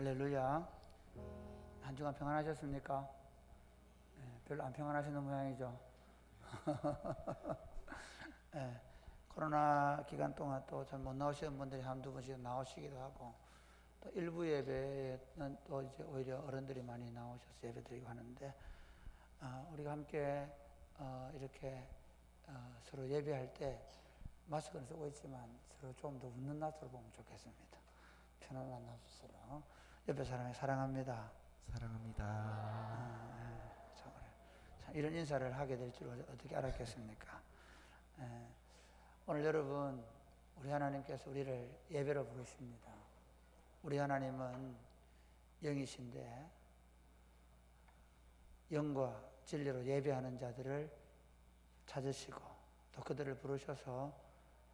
할렐루야. 한 주간 평안하셨습니까? 네, 별로 안 평안하시는 모양이죠. 네, 코로나 기간 동안 또 잘 못 나오시는 분들이 한두 번씩 나오시기도 하고, 또 일부 예배는 또 이제 오히려 어른들이 많이 나오셔서 예배드리고 하는데, 우리가 함께 이렇게 서로 예배할 때 마스크는 쓰고 있지만 서로 좀 더 웃는 낯으로 보면 좋겠습니다. 편안한 낯으로. 옆에 사람이 사랑합니다. 사랑합니다. 참 이런 인사를 하게 될 줄 어떻게 알았겠습니까? 오늘 여러분, 우리 하나님께서 우리를 예배로 부르십니다. 우리 하나님은 영이신데 영과 진리로 예배하는 자들을 찾으시고 또 그들을 부르셔서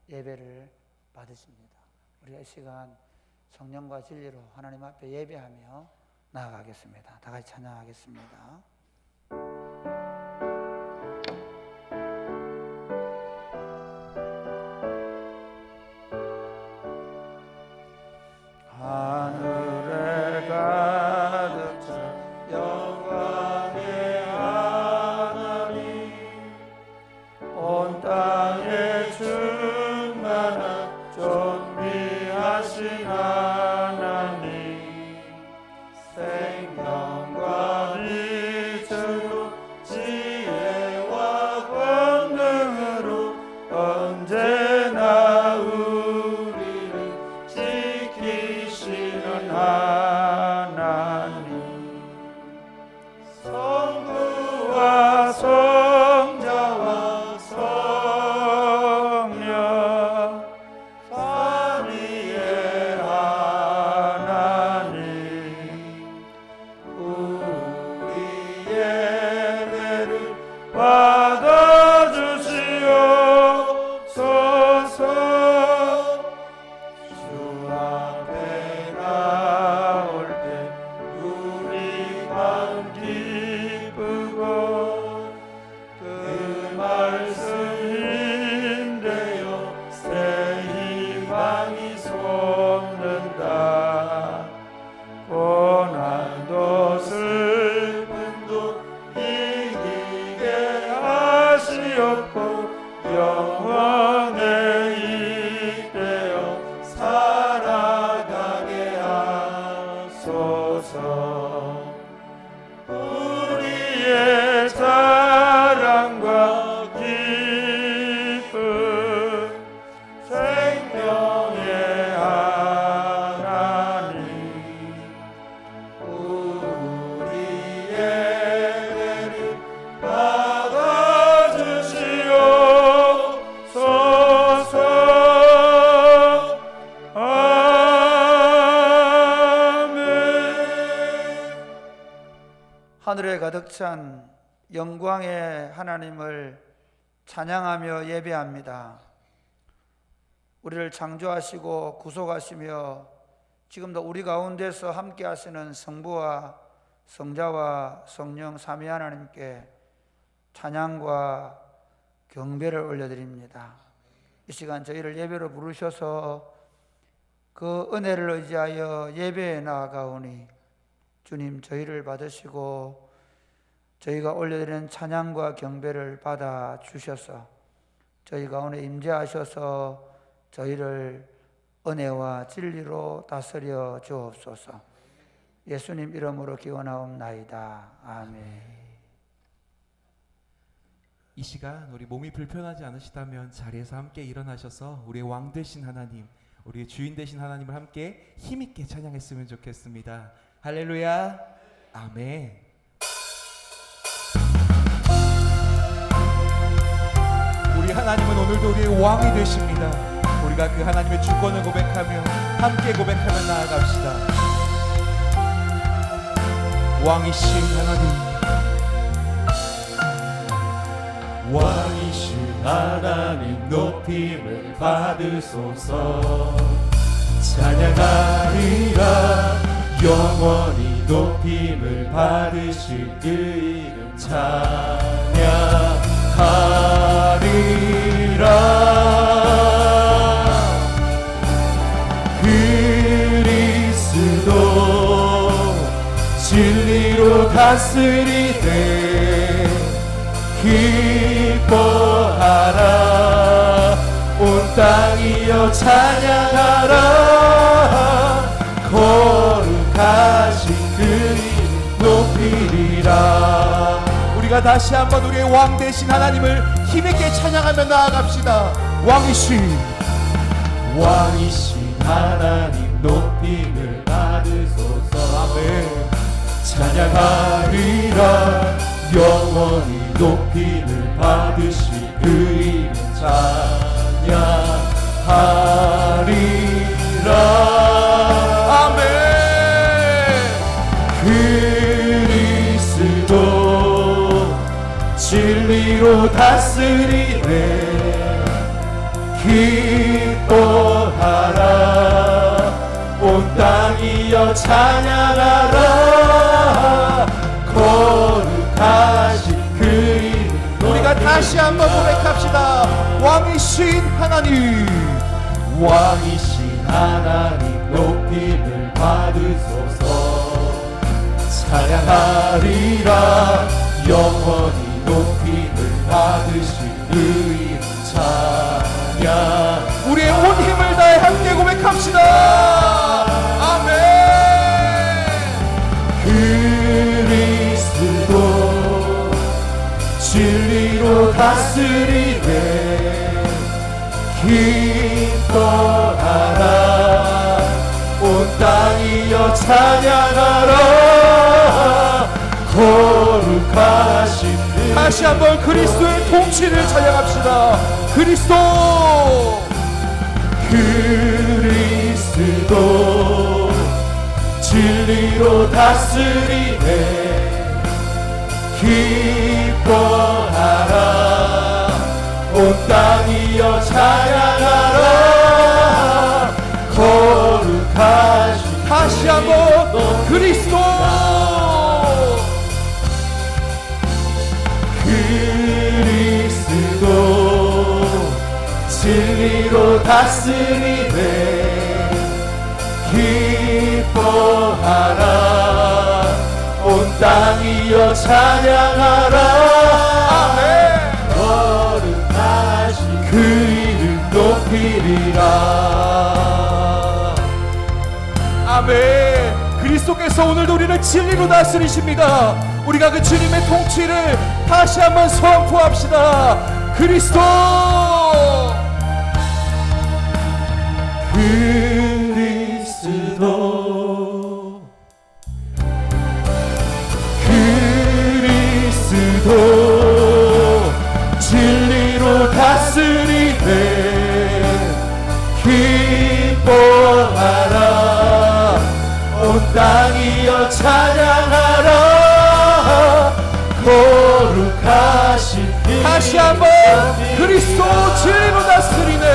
예배를 받으십니다. 우리가 이 시간 성령과 진리로 하나님 앞에 예배하며 나아가겠습니다. 다 같이 찬양하겠습니다. 하늘에 가득 찬 영광의 하나님, 온 땅에 충만한 존귀하신 하나님, 생명과 빛으로 지혜와 권능으로 언제나 우리를 지키시는 하나님, 성부와 성자와 성령 삼위의 하나님, 우리 예배를 받아주시옵소서. 주 앞에 나올 때 우리 마음 기쁘고 그 말씀 힘내어 새 희망이 솟는다. 고난도 슬픔도 이기게 하시옵고 영원에 이끌어 살아가게 하소서. 우리의 사랑과 기쁨, 생명의 하나님, 우리 예배를 받아주시옵소서. 아멘. 하늘에 가득 찬 영광의 하나님을 찬양하며 예배합니다. 우리를 창조하시고 구속하시며 지금도 우리 가운데서 함께 하시는 성부와 성자와 성령 삼위 하나님께 찬양과 경배를 올려드립니다. 이 시간 저희를 예배로 부르셔서 그 은혜를 의지하여 예배에 나아가오니 주님 저희를 받으시고 저희가 올려드리는 찬양과 경배를 받아 주셔서 저희 가운데 임재하셔서 저희를 은혜와 진리로 다스려 주옵소서. 예수님 이름으로 기원하옵나이다. 아멘. 이 시간 우리 몸이 불편하지 않으시다면 자리에서 함께 일어나셔서 우리의 왕 되신 하나님, 우리의 주인 되신 하나님을 함께 힘있게 찬양했으면 좋겠습니다. 할렐루야. 아멘. 우리 하나님은 오늘도 우리의 왕이 되십니다. 우리가 그 하나님의 주권을 고백하며 함께 고백하며 나아갑시다. 왕이신 하나님, 왕이신 하나님 높임을 받으소서. 찬양하리라 영원히 높임을 받으실 그 이름 찬양하리라. 그리스도 다스리네 기뻐하라 온 땅이여 찬양하라 거룩하신 그 이름 높이리라. 우리가 다시 한번 우리의 왕 되신 하나님을 힘있게 찬양하며 나아갑시다. 왕이신 하나님 높임을 받으소서. 아멘. 찬양하리라 영원히 높임을 받으신 그 이름 찬양하리라. 아멘. 그리스도 진리로 다스리네 기뻐하라 온 땅이여 찬양하라 거룩하신 그 이름. 우리가 다시 한번 고백합시다. 왕이신 하나님 높임을 받으소서. 찬양하리라 영원히 높임을 받으신 그 이름 찬양. 우리의 온 힘을 다해 함께 고백합시다. 아멘. 그리스도 진리로 다스리네 기뻐하라 온 땅이여 찬양하라 거룩하신 다시 한번 그리스도의 통치를 찬양합시다. 그리스도 진리로 다스리네 기뻐하라 온 땅이여 찬양하라 거룩하신. 다시 한번 그리스도 진리로 다스리네 기뻐하라 온 땅이여 찬양하라. 아멘. 거룩하신 그 이름 높이리라. 아멘. 그리스도께서 오늘도 우리를 진리로 다스리십니다. 우리가 그 주님의 통치를 다시 한번 선포합시다. 그리스도 진리로 다스리네 기뻐하라 온 땅이여 찬양하라 거룩하신. 다시 한번 그리스도 진리로 다스리네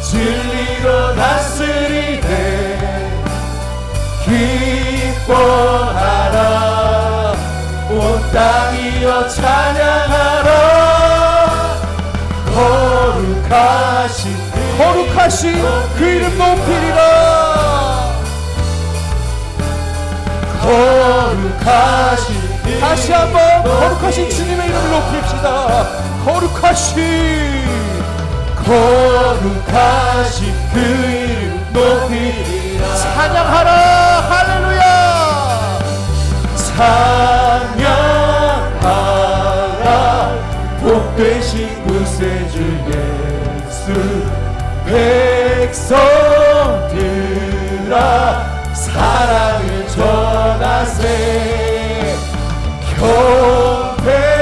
진리로 다스리네 기뻐하라 온 땅이여 찬양하라 거룩하신 그 이름 높이리라. 다시 한번 거룩하신 주님의 이름을 높입시다. 거룩하신 그 이름 높이리라. 찬양하라. 할렐루야. 찬양하라 복되신 구세주 예수. 백성들아 사랑을 전하세. 경배하라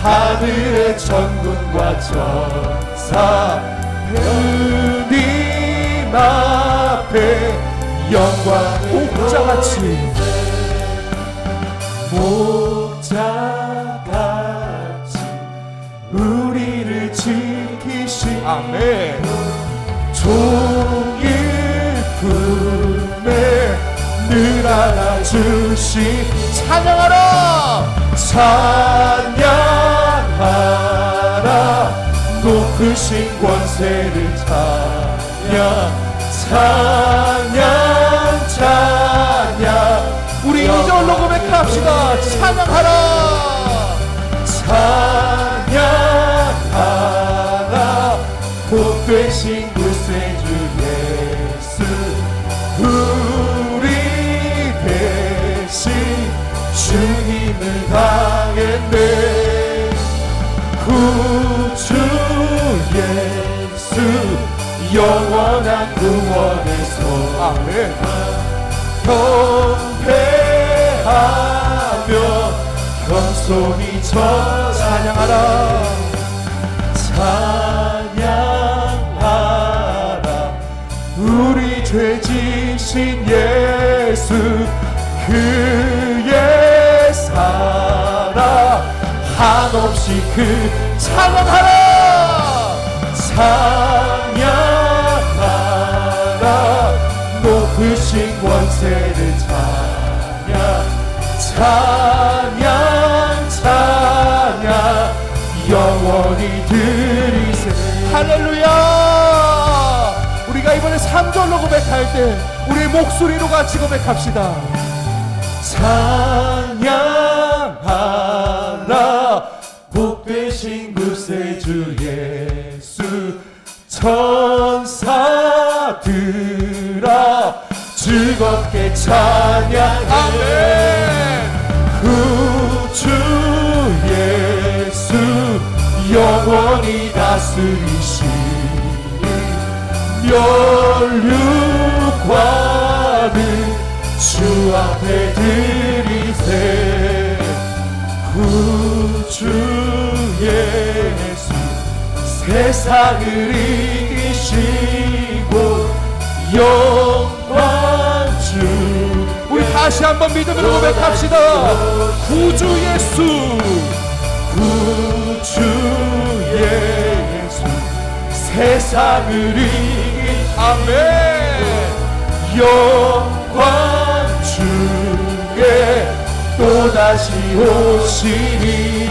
하늘의 천군과 천사. 주님 앞에 영광을 목자같이 우리를 지키시. 아멘. 종일 품에 늘 안아주시. 찬양하라. 찬양하라 높이 높으신 권세를 찬양 우리 2절로 고백합시다. 찬양하라. 찬양하라 복되신 구세주 예수 우리 대신 주님을 당했네 구주 예수 영원한 구원의 손 아멘. 경배하며 겸손히 찬양하라 찬양하라 우리 죄 지신 예수 그의 사랑 한없이 그 찬양하라 찬양하라 높으신 권세를 찬양 영원히 드리세 할렐루야. 우리가 이번에 3절로 고백할 때 우리 목소리로 같이 고백합시다. 찬양하라 복되신 구세주 예수 천사들아 즐겁게 찬양하네 구주 예수 영원히 다스리시니 멸류관을 주 앞에 드리세 구주 예수 세상을 이기시고 영광 주 우리 다시 한번 믿음으로 고백합시다. 구주 예수 구주 예수 세상을 이긴 아멘 영광 주에 또다시 오시니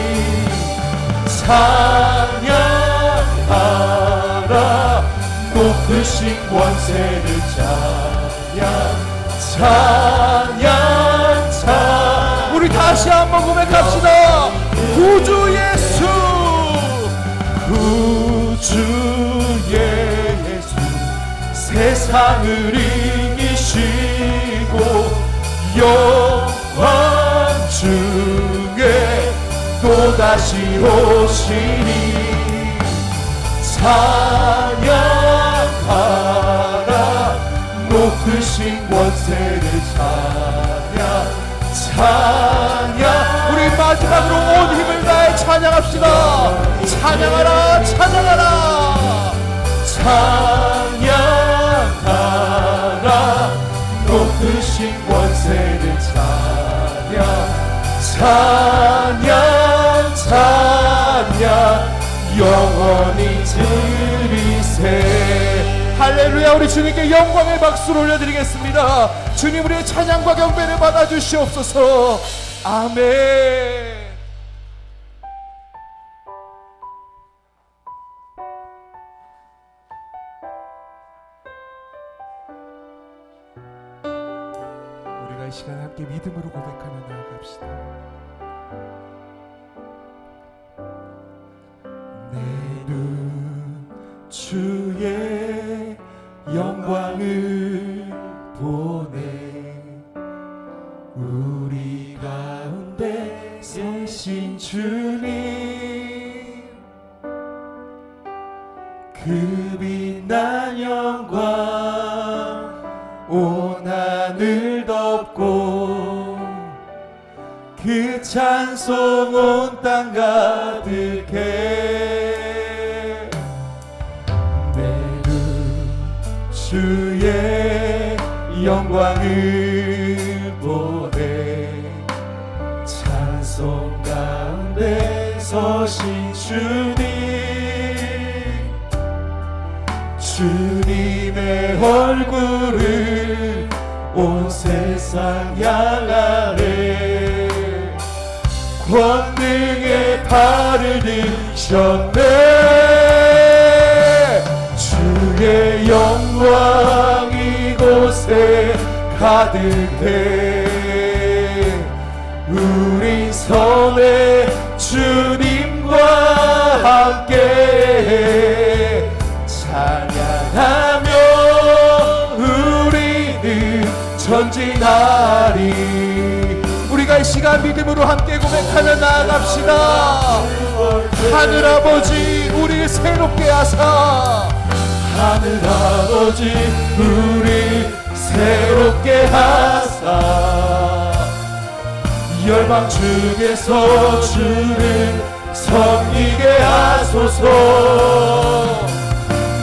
찬양하라 높으신 권세를 찬양 우리 다시 한번 고백합시다. 구주 예수 구주 예수 세상을 이기시고 영광 중에 또다시 오시니 찬양하라 높으신 권세를 찬양 우리 마지막으로 온 힘을 다해 찬양합시다. 찬양하라 찬양하라 찬양하라 높으신 권세를 찬양 영원히 드리세 할렐루야. 우리 주님께 영광의 박수를 올려드리겠습니다. 주님 우리의 찬양과 경배를 받아주시옵소서. 아멘. 우리가 이 시간에 함께 믿음으로 고백하며 나아갑시다. 내 눈 주의 영광을 보네 우리 가운데 서신 주님 그 빛난 영광 온 하늘 덮고 그 찬송 온 땅 가득해 주의 영광을 보내 찬송 가운데 서신 주님의 얼굴을 온 세상 향하네 권능의 팔을 드셨네 영광 이곳에 가득해. 우리 손에 주님과 함께 찬양하며 우리는 전진하리. 우리가 이 시간 믿음으로 함께 고백하며 나아갑시다. 하늘아버지 우리를 새롭게 하사, 하늘아버지 우리 새롭게 하사, 열방 중에서 주를 섬기게 하소서.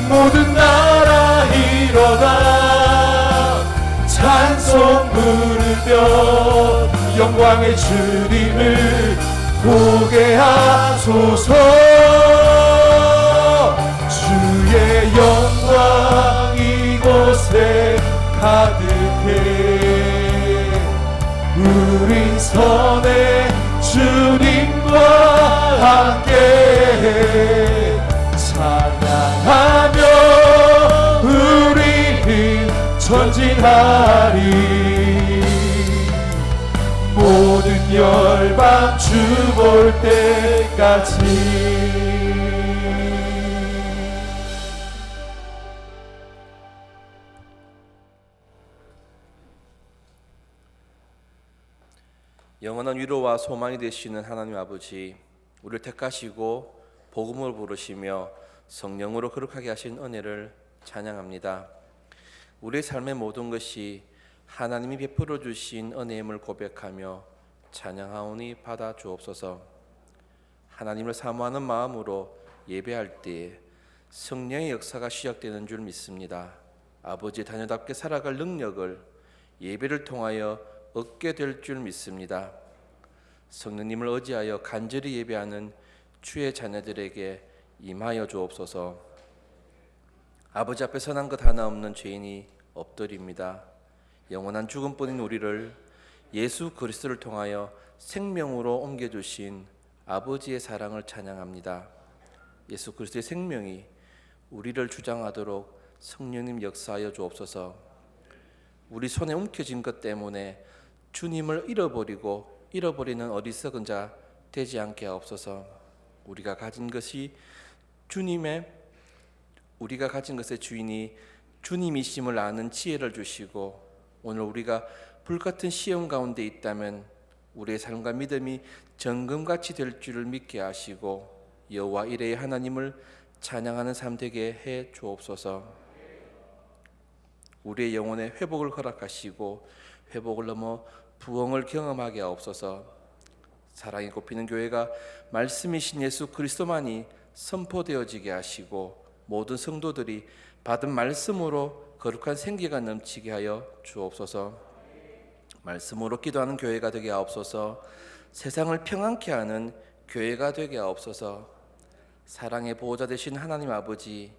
모든 나라 일어나 찬송 부르며 영광의 주님을 보게 하소서. 주의 영광 이곳에 가득해. 우리 손에 주님과 함께 찬양하며 우리는 전진하리. 모든 열방 주 볼 때까지. 영원한 위로와 소망이 되시는 하나님 아버지, 우리를 택하시고 복음을 부르시며 성령으로 거룩하게 하신 은혜를 찬양합니다. 우리의 삶의 모든 것이 하나님이 베풀어 주신 은혜임을 고백하며 찬양하오니 받아 주옵소서. 하나님을 사모하는 마음으로 예배할 때 성령의 역사가 시작되는 줄 믿습니다. 아버지의 자녀답게 살아갈 능력을 예배를 통하여 얻게 될 줄 믿습니다. 성령님을 의지하여 간절히 예배하는 주의 자녀들에게 임하여 주옵소서. 아버지 앞에 선한 것 하나 없는 죄인이 엎드립니다. 영원한 죽음뿐인 우리를 예수 그리스도를 통하여 생명으로 옮겨주신 아버지의 사랑을 찬양합니다. 예수 그리스도의 생명이 우리를 주장하도록 성령님 역사하여 주옵소서. 우리 손에 움켜진 것 때문에 주님을 잃어버리는 어리석은 자 되지 않게 하옵소서. 우리가 가진 것의 주인이 주님이심을 아는 지혜를 주시고, 오늘 우리가 불같은 시험 가운데 있다면 우리의 삶과 믿음이 정금같이 될 줄을 믿게 하시고 여호와 이레의 하나님을 찬양하는 삶 되게 해 주옵소서. 우리의 영혼의 회복을 허락하시고 회복을 넘어 부흥을 경험하게 하옵소서. 사랑이 꼽히는 교회가 말씀이신 예수 그리스도만이 선포되어지게 하시고 모든 성도들이 받은 말씀으로 거룩한 생기가 넘치게 하여 주옵소서. 말씀으로 기도하는 교회가 되게 하옵소서. 세상을 평안케 하는 교회가 되게 하옵소서. 사랑의 보호자 되신 하나님 아버지,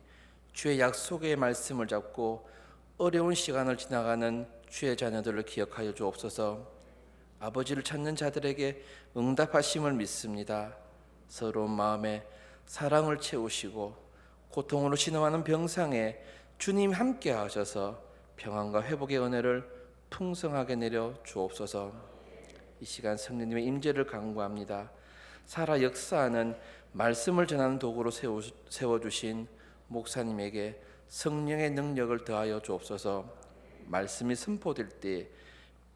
주의 약속의 말씀을 잡고 어려운 시간을 지나가는 주의 자녀들을 기억하여 주옵소서. 아버지를 찾는 자들에게 응답하심을 믿습니다. 서러운 마음에 사랑을 채우시고 고통으로 신음하는 병상에 주님 함께 하셔서 평안과 회복의 은혜를 풍성하게 내려 주옵소서. 이 시간 성령님의 임재를 간구합니다. 살아 역사하는 말씀을 전하는 도구로 세워주신 목사님에게 성령의 능력을 더하여 주옵소서. 말씀이 선포될 때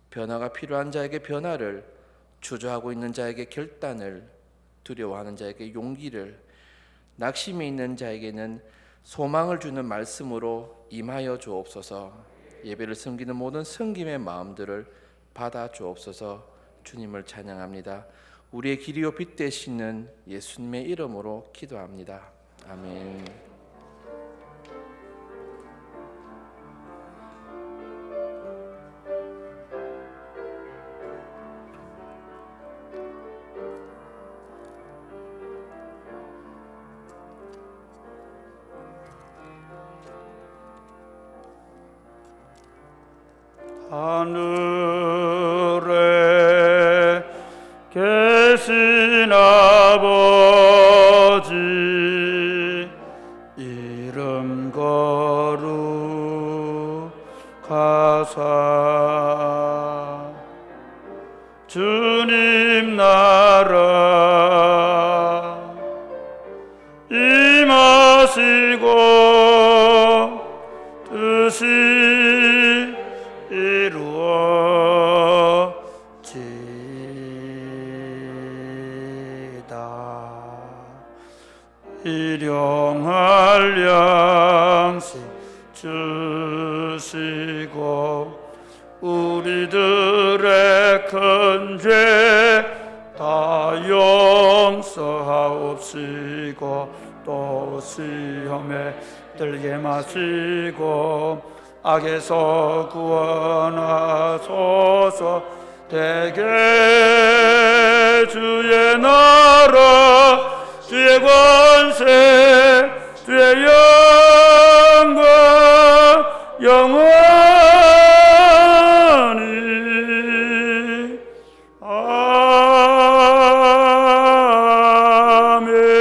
변화가 필요한 자에게 변화를, 주저하고 있는 자에게 결단을, 두려워하는 자에게 용기를, 낙심이 있는 자에게는 소망을 주는 말씀으로 임하여 주옵소서. 예배를 섬기는 모든 섬김의 마음들을 받아 주옵소서. 주님을 찬양합니다. 우리의 길이요 빛 되시는 예수님의 이름으로 기도합니다. 아멘. 하늘에 계신 아버지, 이름 거룩 나라 임하시고 뜻이 이루어지다. 일용할 양식 주시고 우리들의 큰 죄 다 용서하옵시고 또 시험에 들게 마시고 악에서 구원하소서. 대개 주의 나라 주의 권세 주의 영광 영원히 아멘.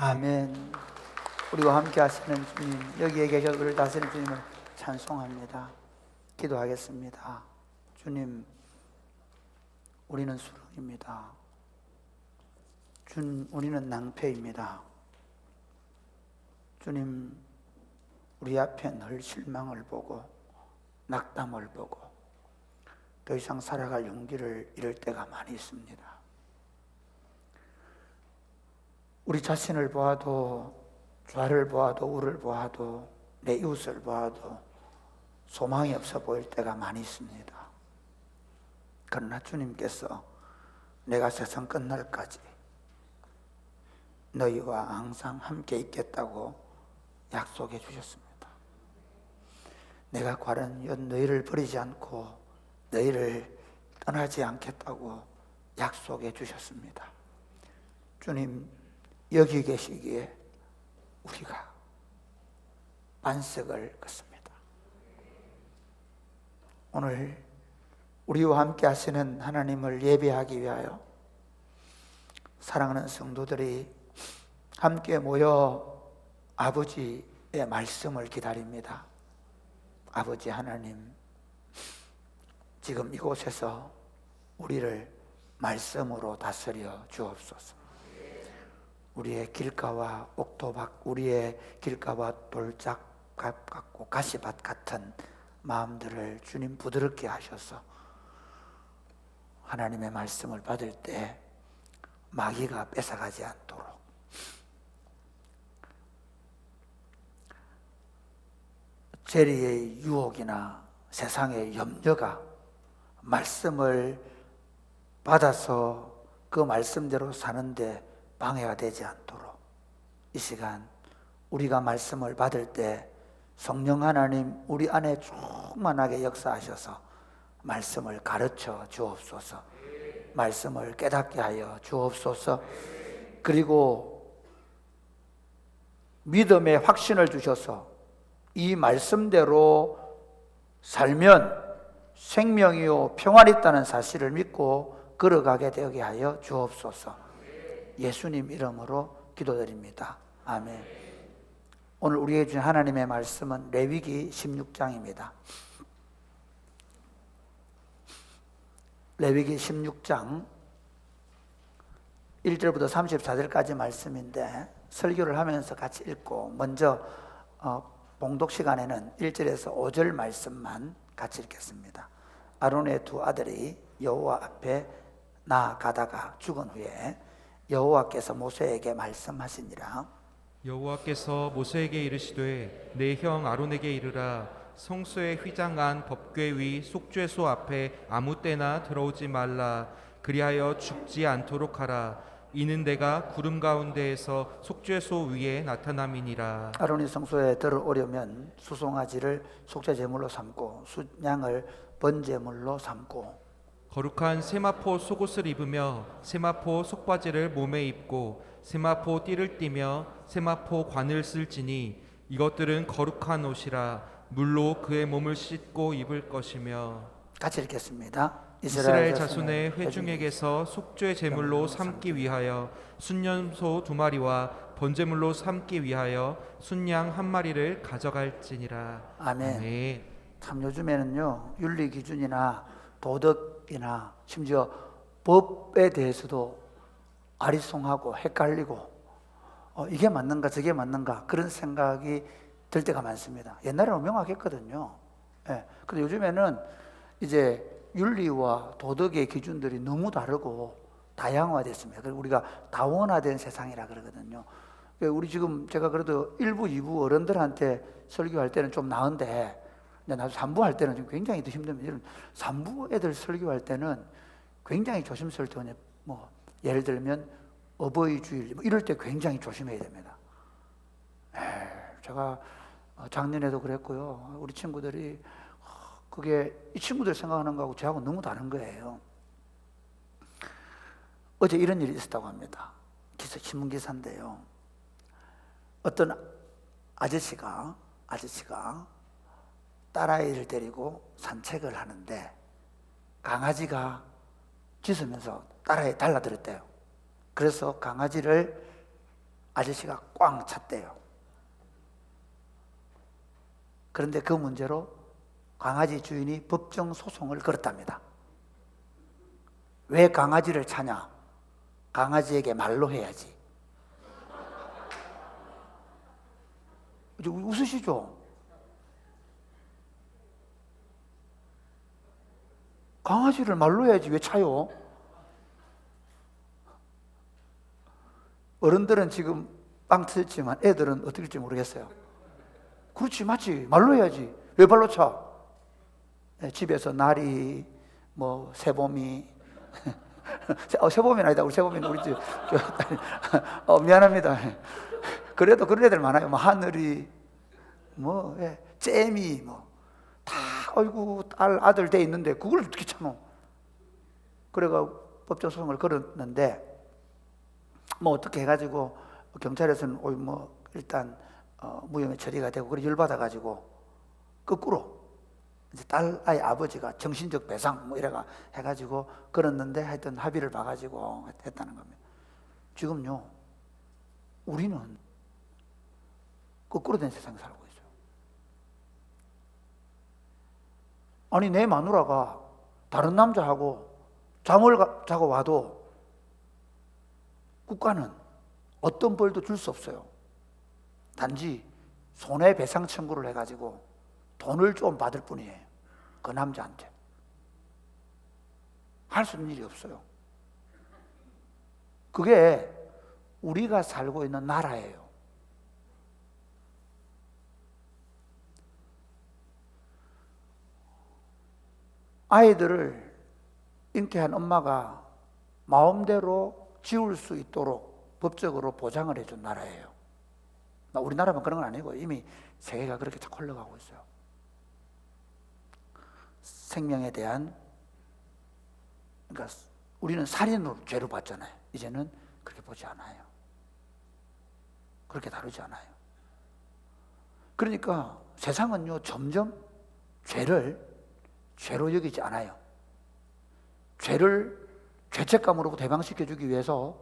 아멘. 우리와 함께 하시는 주님, 여기에 계셔 우리를 다스리는 주님을 찬송합니다. 기도하겠습니다. 주님, 우리는 수렁입니다. 우리는 낭패입니다. 주님, 우리 앞에 늘 실망을 보고 낙담을 보고 더 이상 살아갈 용기를 잃을 때가 많이 있습니다. 우리 자신을 보아도, 좌를 보아도 우를 보아도 내 이웃을 보아도 소망이 없어 보일 때가 많이 있습니다. 그러나 주님께서 내가 세상 끝날까지 너희와 항상 함께 있겠다고 약속해 주셨습니다. 내가 과연 너희를 버리지 않고 너희를 떠나지 않겠다고 약속해 주셨습니다. 주님, 여기 계시기에 우리가 반석을 걷습니다. 오늘 우리와 함께 하시는 하나님을 예배하기 위하여 사랑하는 성도들이 함께 모여 아버지의 말씀을 기다립니다. 아버지 하나님, 지금 이곳에서 우리를 말씀으로 다스려 주옵소서. 우리의 길가와 옥토박, 우리의 길가와 돌짝 같고 가시밭 같은 마음들을 주님 부드럽게 하셔서 하나님의 말씀을 받을 때 마귀가 뺏어가지 않도록 재리의 유혹이나 세상의 염려가 말씀을 받아서 그 말씀대로 사는데 방해가 되지 않도록 이 시간 우리가 말씀을 받을 때 성령 하나님 우리 안에 충만하게 역사하셔서 말씀을 가르쳐 주옵소서. 말씀을 깨닫게 하여 주옵소서. 그리고 믿음의 확신을 주셔서 이 말씀대로 살면 생명이요 평안이 있다는 사실을 믿고 걸어가게 되게 하여 주옵소서. 예수님 이름으로 기도드립니다. 아멘. 오늘 우리에게 주신 하나님의 말씀은 레위기 16장입니다. 레위기 16장 1절부터 34절까지 말씀인데 설교를 하면서 같이 읽고 먼저 봉독 시간에는 1절에서 5절 말씀만 같이 읽겠습니다. 아론의 두 아들이 여호와 앞에 나아가다가 죽은 후에 여호와께서 모세에게 말씀하시니라. 여호와께서 모세에게 이르시되 내 형 아론에게 이르라. 성소의 휘장한 법궤 위 속죄소 앞에 아무 때나 들어오지 말라. 그리하여 죽지 않도록 하라. 이는 내가 구름 가운데에서 속죄소 위에 나타남이니라. 아론이 성소에 들어오려면 수송아지를 속죄 제물로 삼고 순양을 번제물로 삼고 거룩한 세마포 속옷을 입으며 세마포 속바지를 몸에 입고 세마포 띠를 띠며 세마포 관을 쓸지니 이것들은 거룩한 옷이라. 물로 그의 몸을 씻고 입을 것이며. 같이 읽겠습니다. 이스라엘 자손의 회중에게서 속죄 제물로 삼기 위하여 순년소 2마리와 번제물로 삼기 위하여 순양 1마리를 가져갈지니라. 아멘. 아멘. 참 요즘에는요 윤리 기준이나 도덕이나 심지어 법에 대해서도 아리송하고 헷갈리고 이게 맞는가 저게 맞는가 그런 생각이 들 때가 많습니다. 옛날에는 명확했거든요. 예. 근데 요즘에는 이제 윤리와 도덕의 기준들이 너무 다르고 다양화됐습니다. 그리고 우리가 다원화된 세상이라 그러거든요. 우리 지금 제가 그래도 1부, 2부 어른들한테 설교할 때는 좀 나은데 나도 3부 할 때는 좀 굉장히 더 힘듭니다. 3부 애들 설교할 때는 굉장히 조심스러워요. 뭐 예를 들면 어버이 주일 뭐 이럴 때 굉장히 조심해야 됩니다. 제가 작년에도 그랬고요. 우리 친구들이 그게 이 친구들 생각하는 거하고 저하고 너무 다른 거예요. 어제 이런 일이 있었다고 합니다. 신문 기사인데요. 어떤 아저씨가 딸아이를 데리고 산책을 하는데 강아지가 짖으면서 딸아이 달라들었대요. 그래서 강아지를 아저씨가 꽝 찼대요. 그런데 그 문제로 강아지 주인이 법정 소송을 걸었답니다. 왜 강아지를 차냐? 강아지에게 말로 해야지. 웃으시죠? 강아지를 말로 해야지 왜 차요? 어른들은 지금 빵 터졌지만 애들은 어떻게 될지 모르겠어요. 그렇지, 맞지. 말로 해야지. 왜 발로 차? 집에서 나리, 뭐 새봄이 새봄이는 아니다. 우리 새봄이는 우리 집 미안합니다. 그래도 그런 애들 많아요. 뭐 하늘이, 뭐 잼이, 뭐 다 아이고 딸 아들 돼 있는데 그걸 어떻게 참어? 그래가 법정 소송을 걸었는데 뭐 어떻게 해가지고 경찰에서는 뭐 일단 무혐의 처리가 되고 그래 열받아 가지고 거꾸로 이제 딸 아이 아버지가 정신적 배상 뭐 이래가 해가지고 걸었는데 하여튼 합의를 봐가지고 했다는 겁니다. 지금요 우리는 거꾸로 된 세상에 살고 있어요. 아니 내 마누라가 다른 남자하고 잠을 자고 와도 국가는 어떤 벌도 줄 수 없어요. 단지 손해배상 청구를 해가지고 돈을 좀 받을 뿐이에요. 그 남자한테 할 수 있는 일이 없어요. 그게 우리가 살고 있는 나라예요. 아이들을 잉태한 엄마가 마음대로 지울 수 있도록 법적으로 보장을 해준 나라예요. 우리나라만 그런 건 아니고 이미 세계가 그렇게 자꾸 흘러가고 있어요. 생명에 대한, 그러니까 우리는 살인으로 죄를 봤잖아요. 이제는 그렇게 보지 않아요. 그렇게 다루지 않아요. 그러니까 세상은요 점점 죄를 죄로 여기지 않아요. 죄를 죄책감으로 대방시켜주기 위해서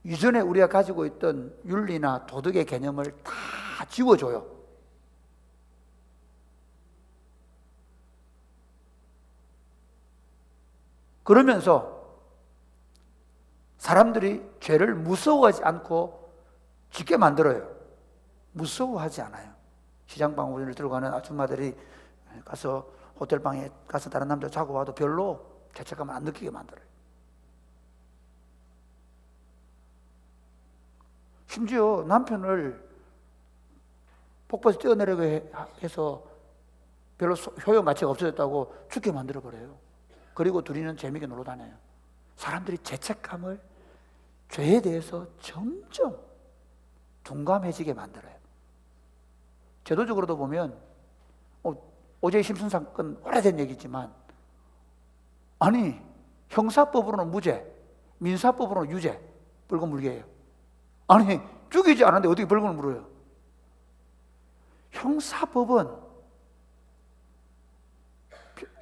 이전에 우리가 가지고 있던 윤리나 도덕의 개념을 다 지워줘요. 그러면서 사람들이 죄를 무서워하지 않고 짓게 만들어요. 무서워하지 않아요. 시장방 우연을 들고 가는 아줌마들이 가서 호텔방에 가서 다른 남자 자고 와도 별로 죄책감을 안 느끼게 만들어요. 심지어 남편을 폭포에서 뛰어내리고 해서 별로 효용 가치가 없어졌다고 죽게 만들어버려요. 그리고 둘이는 재미있게 놀러 다녀요. 사람들이 죄책감을 죄에 대해서 점점 둔감해지게 만들어요. 제도적으로도 보면 오제이 심슨 사건 오래된 얘기지만 아니 형사법으로는 무죄, 민사법으로는 유죄, 벌금 물게예요. 아니 죽이지 않았는데 어떻게 벌금을 물어요? 형사법은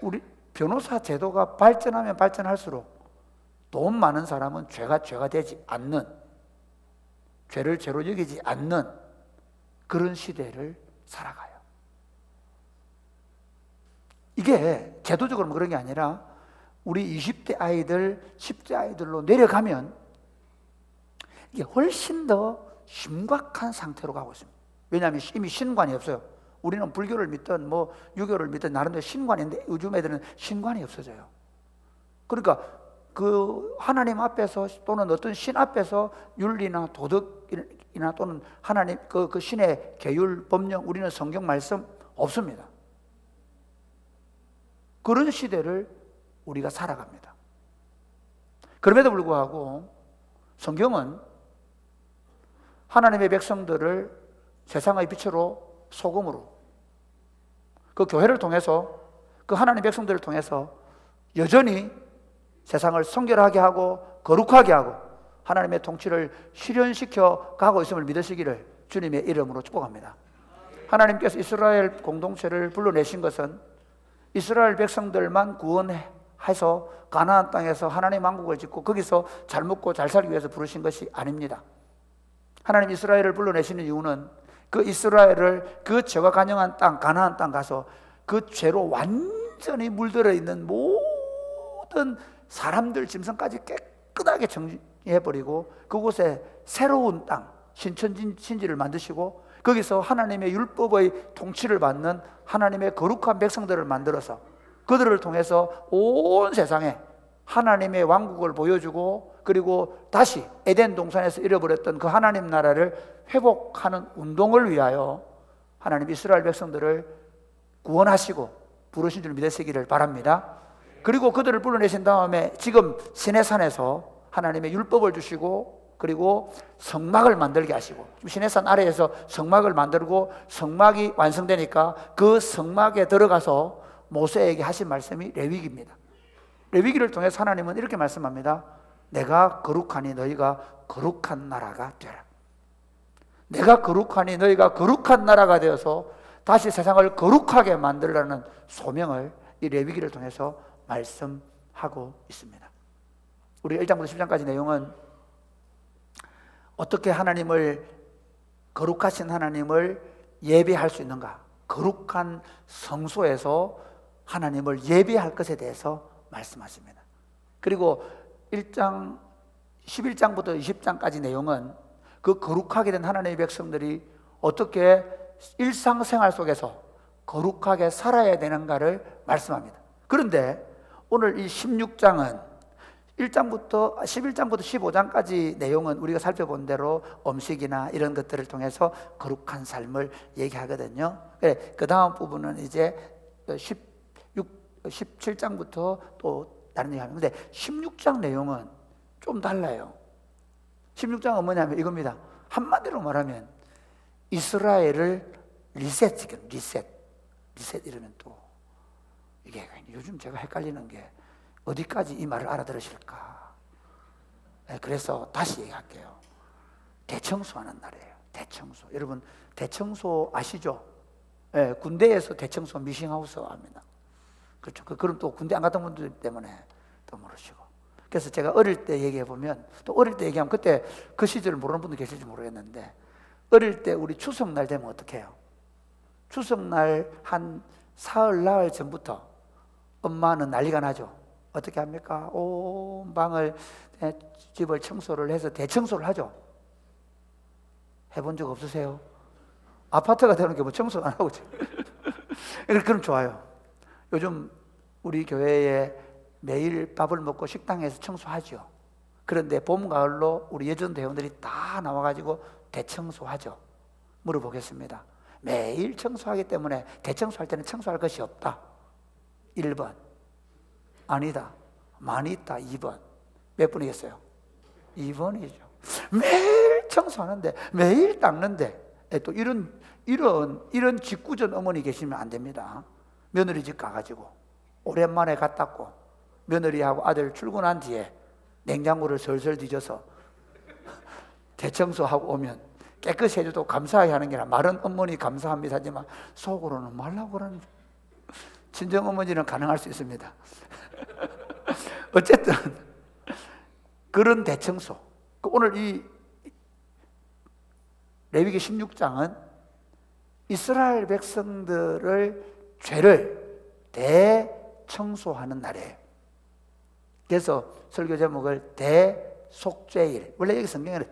우리 변호사 제도가 발전하면 발전할수록 돈 많은 사람은 죄가 되지 않는, 죄를 죄로 여기지 않는 그런 시대를 살아가요. 이게 제도적으로 그런 게 아니라 우리 20대 아이들, 10대 아이들로 내려가면 이게 훨씬 더 심각한 상태로 가고 있습니다. 왜냐하면 이미 신관이 없어요. 우리는 불교를 믿든 뭐 유교를 믿든 나름대로 신관이 있는데 요즘 애들은 신관이 없어져요. 그러니까 그 하나님 앞에서 또는 어떤 신 앞에서 윤리나 도덕이나 또는 하나님 그 신의 계율, 법령, 우리는 성경 말씀 없습니다. 그런 시대를 우리가 살아갑니다. 그럼에도 불구하고 성경은 하나님의 백성들을 세상의 빛으로 소금으로 그 교회를 통해서 그 하나님의 백성들을 통해서 여전히 세상을 성결하게 하고 거룩하게 하고 하나님의 통치를 실현시켜 가고 있음을 믿으시기를 주님의 이름으로 축복합니다. 하나님께서 이스라엘 공동체를 불러내신 것은 이스라엘 백성들만 구원하려 해서 가나안 땅에서 하나님 왕국을 짓고 거기서 잘 먹고 잘 살기 위해서 부르신 것이 아닙니다. 하나님 이스라엘을 불러내시는 이유는 그 이스라엘을 그 죄가 간영한 땅 가나안 땅 가서 그 죄로 완전히 물들어 있는 모든 사람들 짐승까지 깨끗하게 정리해버리고 그곳에 새로운 땅 신천지를 만드시고 거기서 하나님의 율법의 통치를 받는 하나님의 거룩한 백성들을 만들어서 그들을 통해서 온 세상에 하나님의 왕국을 보여주고 그리고 다시 에덴 동산에서 잃어버렸던 그 하나님 나라를 회복하는 운동을 위하여 하나님 이스라엘 백성들을 구원하시고 부르신 줄 믿으시기를 바랍니다. 그리고 그들을 불러내신 다음에 지금 시내산에서 하나님의 율법을 주시고 그리고 성막을 만들게 하시고 시내산 아래에서 성막을 만들고 성막이 완성되니까 그 성막에 들어가서 모세에게 하신 말씀이 레위기입니다. 레위기를 통해서 하나님은 이렇게 말씀합니다. 내가 거룩하니 너희가 거룩한 나라가 되라. 내가 거룩하니 너희가 거룩한 나라가 되어서 다시 세상을 거룩하게 만들라는 소명을 이 레위기를 통해서 말씀하고 있습니다. 우리 1장부터 10장까지 내용은 어떻게 하나님을 거룩하신 하나님을 예배할 수 있는가, 거룩한 성소에서 하나님을 예배할 것에 대해서 말씀하십니다. 그리고 1장 11장부터 20장까지 내용은 그 거룩하게 된 하나님의 백성들이 어떻게 일상생활 속에서 거룩하게 살아야 되는가를 말씀합니다. 그런데 오늘 이 16장은 11장부터 15장까지 내용은 우리가 살펴본 대로 음식이나 이런 것들을 통해서 거룩한 삶을 얘기하거든요. 그 다음 부분은 이제 17장부터 또 다른 얘기합니다. 근데 16장 내용은 좀 달라요. 16장은 뭐냐면 이겁니다. 한마디로 말하면 이스라엘을 리셋 이러면 또 이게 요즘 제가 헷갈리는 게 어디까지 이 말을 알아들으실까? 그래서 다시 얘기할게요. 대청소하는 날이에요. 대청소. 여러분 대청소 아시죠? 군대에서 대청소 미싱하우스 합니다. 그렇죠. 그럼 또 군대 안 갔던 분들 때문에 또 모르시고. 그래서 제가 어릴 때 얘기해 보면 또 어릴 때 얘기하면 그때 그 시절을 모르는 분도 계실지 모르겠는데 어릴 때 우리 추석날 되면 어떻게 해요? 추석날 한 사흘 나흘 전부터 엄마는 난리가 나죠. 어떻게 합니까? 온 방을 집을 청소를 해서 대청소를 하죠. 해본 적 없으세요? 아파트가 되는 게 뭐 청소 안 하고 그럼 좋아요. 요즘 우리 교회에 매일 밥을 먹고 식당에서 청소하죠. 그런데 봄, 가을로 우리 예전 회원들이 다 나와가지고 대청소하죠. 물어보겠습니다. 매일 청소하기 때문에 대청소할 때는 청소할 것이 없다. 1번. 아니다. 많이 있다. 2번. 몇 분이겠어요? 2번이죠. 매일 청소하는데, 매일 닦는데, 또 이런 직구전 어머니 계시면 안 됩니다. 며느리 집 가가지고, 오랜만에 갔다 왔고, 며느리하고 아들 출근한 뒤에 냉장고를 설설 뒤져서 대청소하고 오면 깨끗이 해줘도 감사하게 하는 게 아니라 말은 어머니 감사합니다 하지만 속으로는 말라고 그러는 친정 어머니는 가능할 수 있습니다. 어쨌든 그런 대청소. 오늘 이 레위기 16장은 이스라엘 백성들을 죄를 대청소하는 날이에요. 그래서 설교 제목을 대속죄일. 원래 여기 성경에는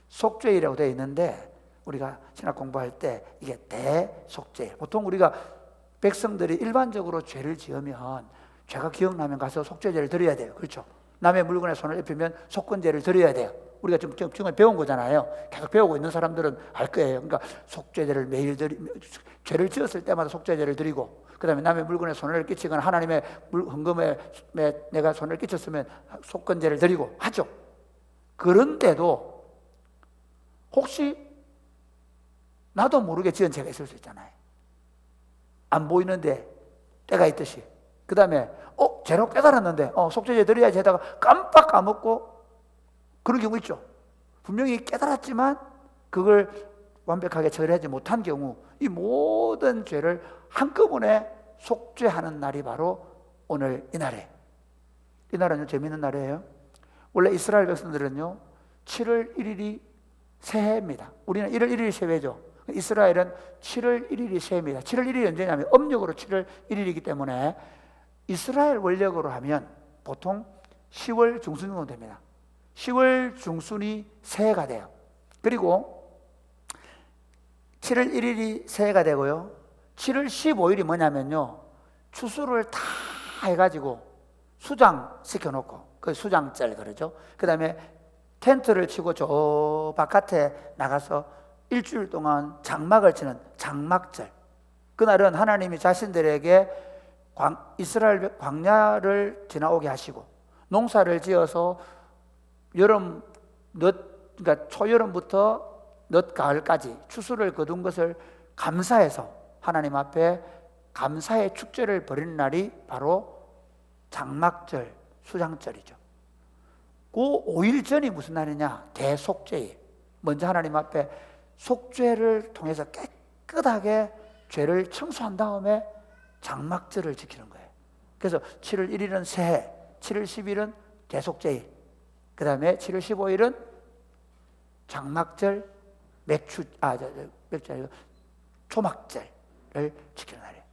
속죄일이라고 되어 있는데 우리가 신학 공부할 때 이게 대속죄일. 보통 우리가 백성들이 일반적으로 죄를 지으면 죄가 기억나면 가서 속죄제를 드려야 돼요. 그렇죠? 남의 물건에 손을 입히면 속건제를 드려야 돼요. 우리가 지금 배운 거잖아요. 계속 배우고 있는 사람들은 알 거예요. 그러니까 속죄제를 매일 죄를 지었을 때마다 속죄제를 드리고 그 다음에 남의 물건에 손을 끼치거나 하나님의 헌금에 내가 손을 끼쳤으면 속건제를 드리고 하죠. 그런데도 혹시 나도 모르게 지은 죄가 있을 수 있잖아요. 안 보이는데 때가 있듯이. 그 다음에 죄로 깨달았는데 속죄제 드려야지 하다가 깜빡 까먹고 그런 경우 있죠. 분명히 깨달았지만 그걸 완벽하게 처리하지 못한 경우 이 모든 죄를 한꺼번에 속죄하는 날이 바로 오늘 이 날에 이날은요 재미있는 날이에요. 원래 이스라엘 백성들은요 7월 1일이 새해입니다. 우리는 1월 1일이 새해죠. 이스라엘은 7월 1일이 새해입니다. 7월 1일이 언제냐면 음력으로 7월 1일이기 때문에 이스라엘 원력으로 하면 보통 10월 중순 정도 됩니다. 10월 중순이 새해가 돼요. 그리고 7월 1일이 새해가 되고요. 7월 15일이 뭐냐면요. 추수를 다 해가지고 수장 시켜놓고, 그 수장절 그러죠. 그 다음에 텐트를 치고 저 바깥에 나가서 일주일 동안 장막을 치는 장막절. 그날은 하나님이 자신들에게 이스라엘 광야를 지나오게 하시고 농사를 지어서 여름 그러니까 초여름부터 늦 가을까지 추수를 거둔 것을 감사해서 하나님 앞에 감사의 축제를 벌이는 날이 바로 장막절, 수장절이죠. 그 5일 전이 무슨 날이냐? 대속죄일. 먼저 하나님 앞에 속죄를 통해서 깨끗하게 죄를 청소한 다음에 장막절을 지키는 거예요. 그래서 7월 1일은 새해, 7월 10일은 대속죄일, 그 다음에 7월 15일은 장막절, 초막절을 지키는 날이에요.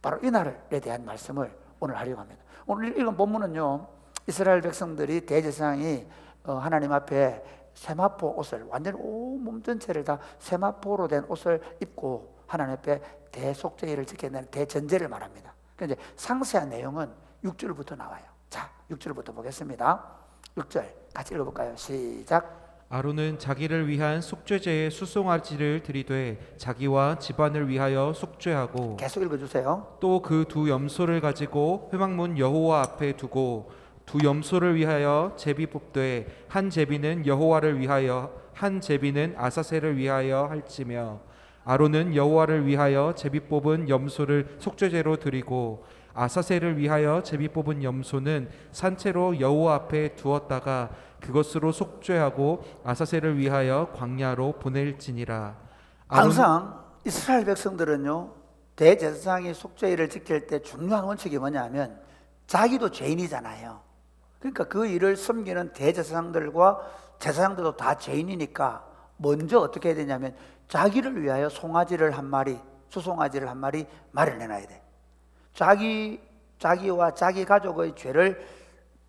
바로 이 날에 대한 말씀을 오늘 하려고 합니다. 오늘 읽은 본문은요, 이스라엘 백성들이 대제사장이 하나님 앞에 세마포 옷을, 완전히 온몸 전체를 다 세마포로 된 옷을 입고 하나님 앞에 대속죄일을 지켜야 되는 대전제를 말합니다. 그런데 상세한 내용은 6절부터 나와요. 자, 6절부터 보겠습니다. 6절 같이 읽어볼까요? 시작. 아론은 자기를 위한 속죄제의 수송아지를 드리되 자기와 집안을 위하여 속죄하고, 계속 읽어주세요. 또 그 두 염소를 가지고 회막문 여호와 앞에 두고 두 염소를 위하여 제비 뽑되 한 제비는 여호와를 위하여 한 제비는 아사셀을 위하여 할지며, 아론은 여호와를 위하여 제비 뽑은 염소를 속죄제로 드리고 아사셀을 위하여 제비 뽑은 염소는 산채로 여호와 앞에 두었다가 그것으로 속죄하고 아사셀을 위하여 광야로 보낼지니라. 항상 이스라엘 백성들은요, 대제사장이 속죄일을 지킬 때 중요한 원칙이 뭐냐면 자기도 죄인이잖아요. 그러니까 그 일을 섬기는 대제사장들과 제사장들도 다 죄인이니까 먼저 어떻게 해야 되냐면 자기를 위하여 송아지를 한 마리, 수송아지를 한 마리 마련해놔야 돼. 자기와 자기 가족의 죄를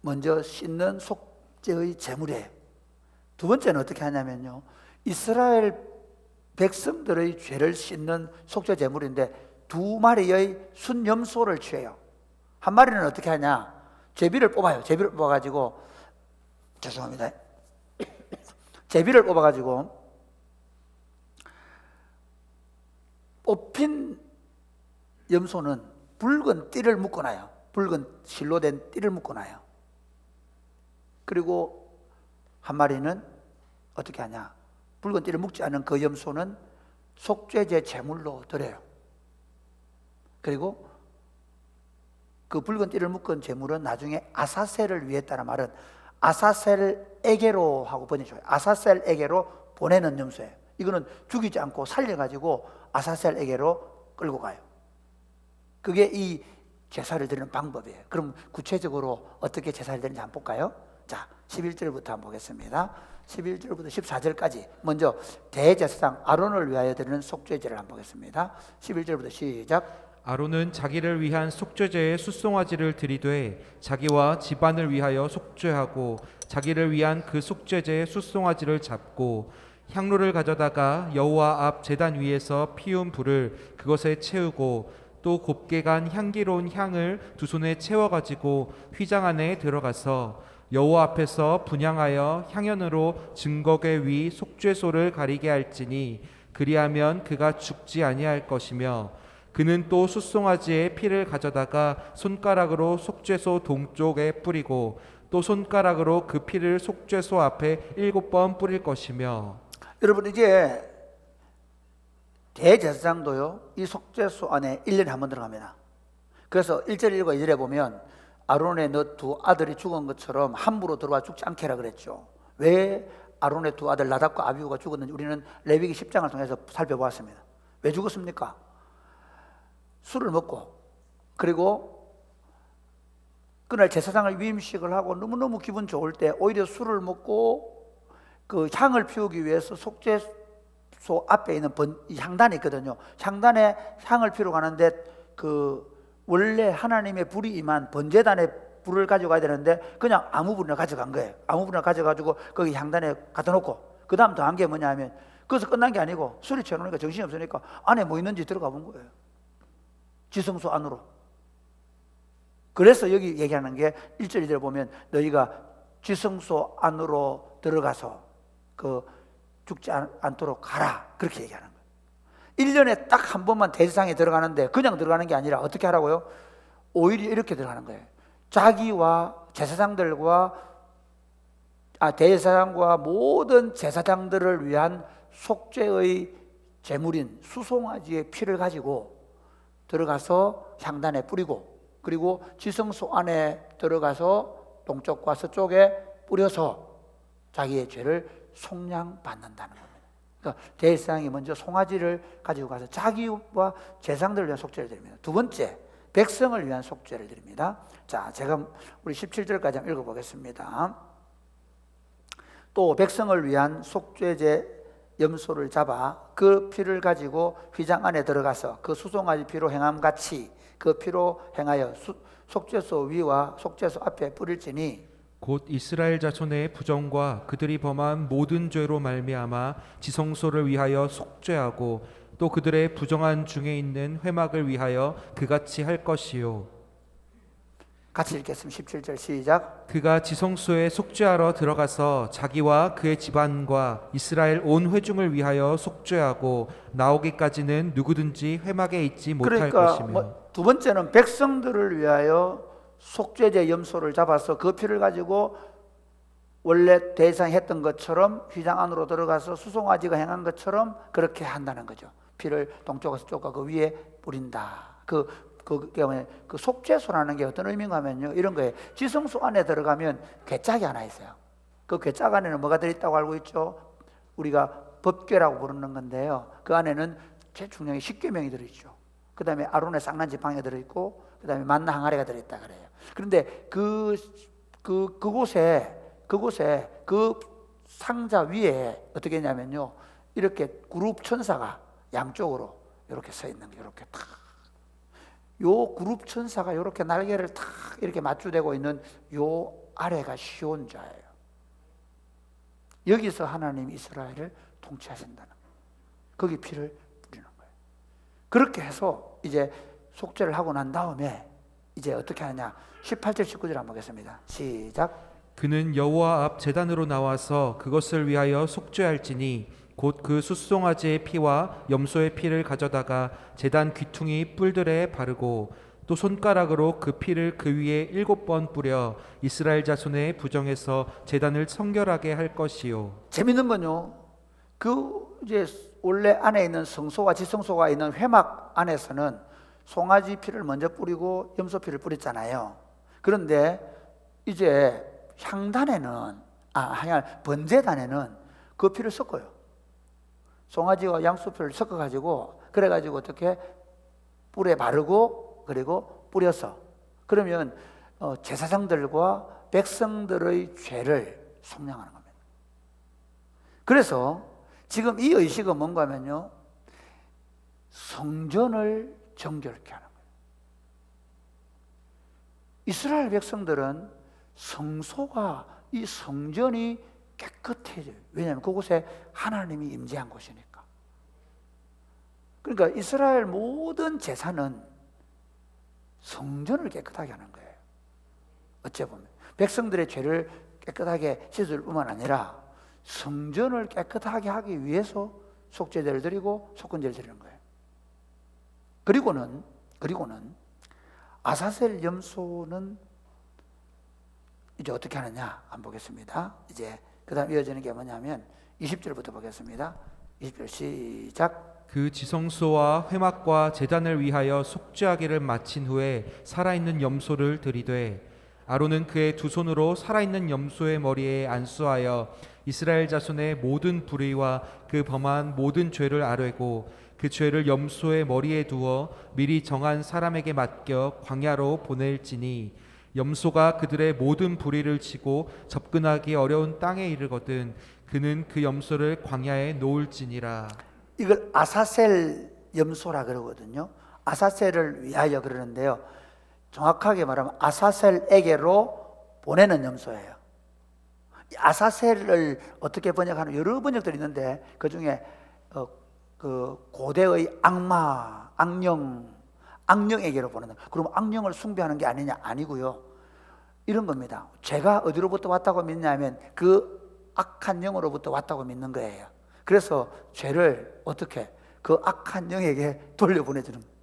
먼저 씻는 속죄의 제물이에요. 두 번째는 어떻게 하냐면요, 이스라엘 백성들의 죄를 씻는 속죄 제물인데 두 마리의 순염소를 취해요. 한 마리는 어떻게 하냐? 제비를 뽑아요. 제비를 뽑아가지고, 죄송합니다. 제비를 뽑아가지고 뽑힌 염소는 붉은 띠를 묶어놔요. 붉은 실로 된 띠를 묶어놔요. 그리고 한 마리는 어떻게 하냐? 붉은 띠를 묶지 않은 그 염소는 속죄제 제물로 드려요. 그리고 그 붉은 띠를 묶은 제물은 나중에 아사셀을 위했다는 말은 아사셀에게로 하고 번역해요. 아사셀에게로 보내는 염소예요. 이거는 죽이지 않고 살려가지고 아사셀에게로 끌고 가요. 그게 이 제사를 드리는 방법이에요. 그럼 구체적으로 어떻게 제사를 드리는지 한번 볼까요? 자, 11절부터 한번 보겠습니다. 11절부터 14절까지 먼저 대제사장 아론을 위하여 드리는 속죄제를 한번 보겠습니다. 11절부터 시작. 아론은 자기를 위한 속죄제의 숫송아지를 드리되 자기와 집안을 위하여 속죄하고 자기를 위한 그 속죄제의 숫송아지를 잡고 향로를 가져다가 여호와 앞 제단 위에서 피운 불을 그것에 채우고 또 곱게 간 향기로운 향을 두 손에 채워가지고 휘장 안에 들어가서 여호와 앞에서 분향하여 향연으로 증거궤 위 속죄소를 가리게 할지니 그리하면 그가 죽지 아니할 것이며, 그는 또 숫송아지의 피를 가져다가 손가락으로 속죄소 동쪽에 뿌리고 또 손가락으로 그 피를 속죄소 앞에 7번 뿌릴 것이며. 여러분, 이제 대제사장도요 이 속죄소 안에 1년에 한 번 들어갑니다. 그래서 1절 1과 2절에 보면 아론의 너 두 아들이 죽은 것처럼 함부로 들어와 죽지 않게 하라 그랬죠. 왜 아론의 두 아들 나답과 아비후가 죽었는지 우리는 레위기 10장을 통해서 살펴보았습니다. 왜 죽었습니까? 술을 먹고, 그리고 그날 제사장을 위임식을 하고 너무너무 기분 좋을 때 오히려 술을 먹고 그 향을 피우기 위해서 속죄소 앞에 있는 이 향단이 있거든요. 향단에 향을 피우러 가는데 그 원래 하나님의 불이 임한 번제단에 불을 가져가야 되는데 그냥 아무 불이나 가져간 거예요. 아무 불이나 가져가지고 거기 향단에 갖다 놓고 그 다음 더한 게 뭐냐 하면 그것서 끝난 게 아니고 술이 취해놓으니까 정신이 없으니까 안에 뭐 있는지 들어가 본 거예요. 지성소 안으로. 그래서 여기 얘기하는 게 1절 2절 보면 너희가 지성소 안으로 들어가서 그 죽지 않도록 가라 그렇게 얘기하는 거예요. 1년에 딱 한 번만 대제사장에 들어가는데 그냥 들어가는 게 아니라 어떻게 하라고요? 오히려 이렇게 들어가는 거예요. 자기와 제사장들과 대제사장과 모든 제사장들을 위한 속죄의 제물인 수송아지의 피를 가지고 들어가서 향단에 뿌리고 그리고 지성소 안에 들어가서 동쪽과 서쪽에 뿌려서 자기의 죄를 속량받는다는 겁니다. 그러니까 대제사장이 먼저 송아지를 가지고 가서 자기와 제사장들을 위한 속죄를 드립니다. 두 번째, 백성을 위한 속죄를 드립니다. 자, 제가 우리 17절까지 한번 읽어보겠습니다. 또 백성을 위한 속죄제 염소를 잡아 그 피를 가지고 휘장 안에 들어가서 그 수송아지 피로 행함같이 그 피로 행하여 속죄소 위와 속죄소 앞에 뿌릴지니 곧 이스라엘 자손의 부정과 그들이 범한 모든 죄로 말미암아 지성소를 위하여 속죄하고 또 그들의 부정한 중에 있는 회막을 위하여 그같이 할 것이요. 같이 읽겠습니다. 17절 시작. 그가 지성소에 속죄하러 들어가서 자기와 그의 집안과 이스라엘 온 회중을 위하여 속죄하고 나오기까지는 누구든지 회막에 있지 못할 것이며. 두 번째는 백성들을 위하여 속죄제 염소를 잡아서 그 피를 가지고 원래 대상이 했던 것처럼 휘장 안으로 들어가서 수송아지가 행한 것처럼 그렇게 한다는 거죠. 피를 동쪽과 서쪽과 그 위에 뿌린다. 그 속죄소라는 게 어떤 의미인가 하면요, 이런 거예요. 지성소 안에 들어가면 괴짝이 하나 있어요. 그 괴짝 안에는 뭐가 들어있다고 알고 있죠? 우리가 법궤라고 부르는 건데요, 그 안에는 제일 중요한 게 십계명이 들어있죠. 그 다음에 아론의 쌍난 지팡이가 들어있고 그 다음에 만나 항아리가 들어있다 그래요. 그런데 그곳에 그 상자 위에 어떻게 했냐면요, 이렇게 그룹 천사가 양쪽으로 이렇게 서 있는 게 이렇게 탁, 요 그룹 천사가 이렇게 날개를 탁 이렇게 맞추대고 있는 요 아래가 시온자예요. 여기서 하나님이 이스라엘을 통치하신다는 거예요. 거기 피를 뿌리는 거예요. 그렇게 해서 이제 속죄를 하고 난 다음에 이제 어떻게 하느냐, 18절 19절 한번 보겠습니다. 시작. 그는 여호와 앞 제단으로 나와서 그것을 위하여 속죄할지니 곧 그 숫송아지의 피와 염소의 피를 가져다가 제단 귀퉁이 뿔들에 바르고 또 손가락으로 그 피를 그 위에 7번 뿌려 이스라엘 자손의 부정에서 제단을 성결하게 할 것이요. 재밌는 건요, 그 이제 원래 안에 있는 성소와 지성소가 있는 회막 안에서는 송아지 피를 먼저 뿌리고 염소 피를 뿌렸잖아요. 그런데 이제 향단에는 번제단에는 그 피를 섞어요. 송아지와 양수표를 섞어가지고 그래가지고 어떻게 뿔에 바르고 그리고 뿌려서 그러면 제사장들과 백성들의 죄를 속량하는 겁니다. 그래서 지금 이 의식은 뭔가 하면요, 성전을 정결케 하는 거예요. 이스라엘 백성들은 성소가 이 성전이 깨끗해져요. 왜냐하면 그곳에 하나님이 임재한 곳이니까. 그러니까 이스라엘 모든 제사는 성전을 깨끗하게 하는 거예요. 어째 보면 백성들의 죄를 깨끗하게 씻을 뿐만 아니라 성전을 깨끗하게 하기 위해서 속죄제를 드리고 속건제를 드리는 거예요. 그리고는 아사셀 염소는 이제 어떻게 하느냐 한번 보겠습니다. 이제 그 다음 이어지는 게 뭐냐면 20절부터 보겠습니다. 20절 시작. 그 지성소와 회막과 제단을 위하여 속죄하기를 마친 후에 살아있는 염소를 들이되 아론은 그의 두 손으로 살아있는 염소의 머리에 안수하여 이스라엘 자손의 모든 불의와 그 범한 모든 죄를 아뢰고 그 죄를 염소의 머리에 두어 미리 정한 사람에게 맡겨 광야로 보낼지니 염소가 그들의 모든 부리를 치고 접근하기 어려운 땅에 이르거든 그는 그 염소를 광야에 놓을지니라. 이걸 아사셀 염소라 그러거든요. 아사셀을 위하여 그러는데요. 정확하게 말하면 아사셀에게로 보내는 염소예요. 아사셀을 어떻게 번역하는 여러 번역들이 있는데 그 중에 그 고대의 악마, 악령에게로 보내는. 그럼 악령을 숭배하는 게 아니냐? 아니고요. 이런 겁니다. 죄가 어디로부터 왔다고 믿냐면 그 악한 영으로부터 왔다고 믿는 거예요. 그래서 죄를 어떻게 그 악한 영에게 돌려보내주는 거예요.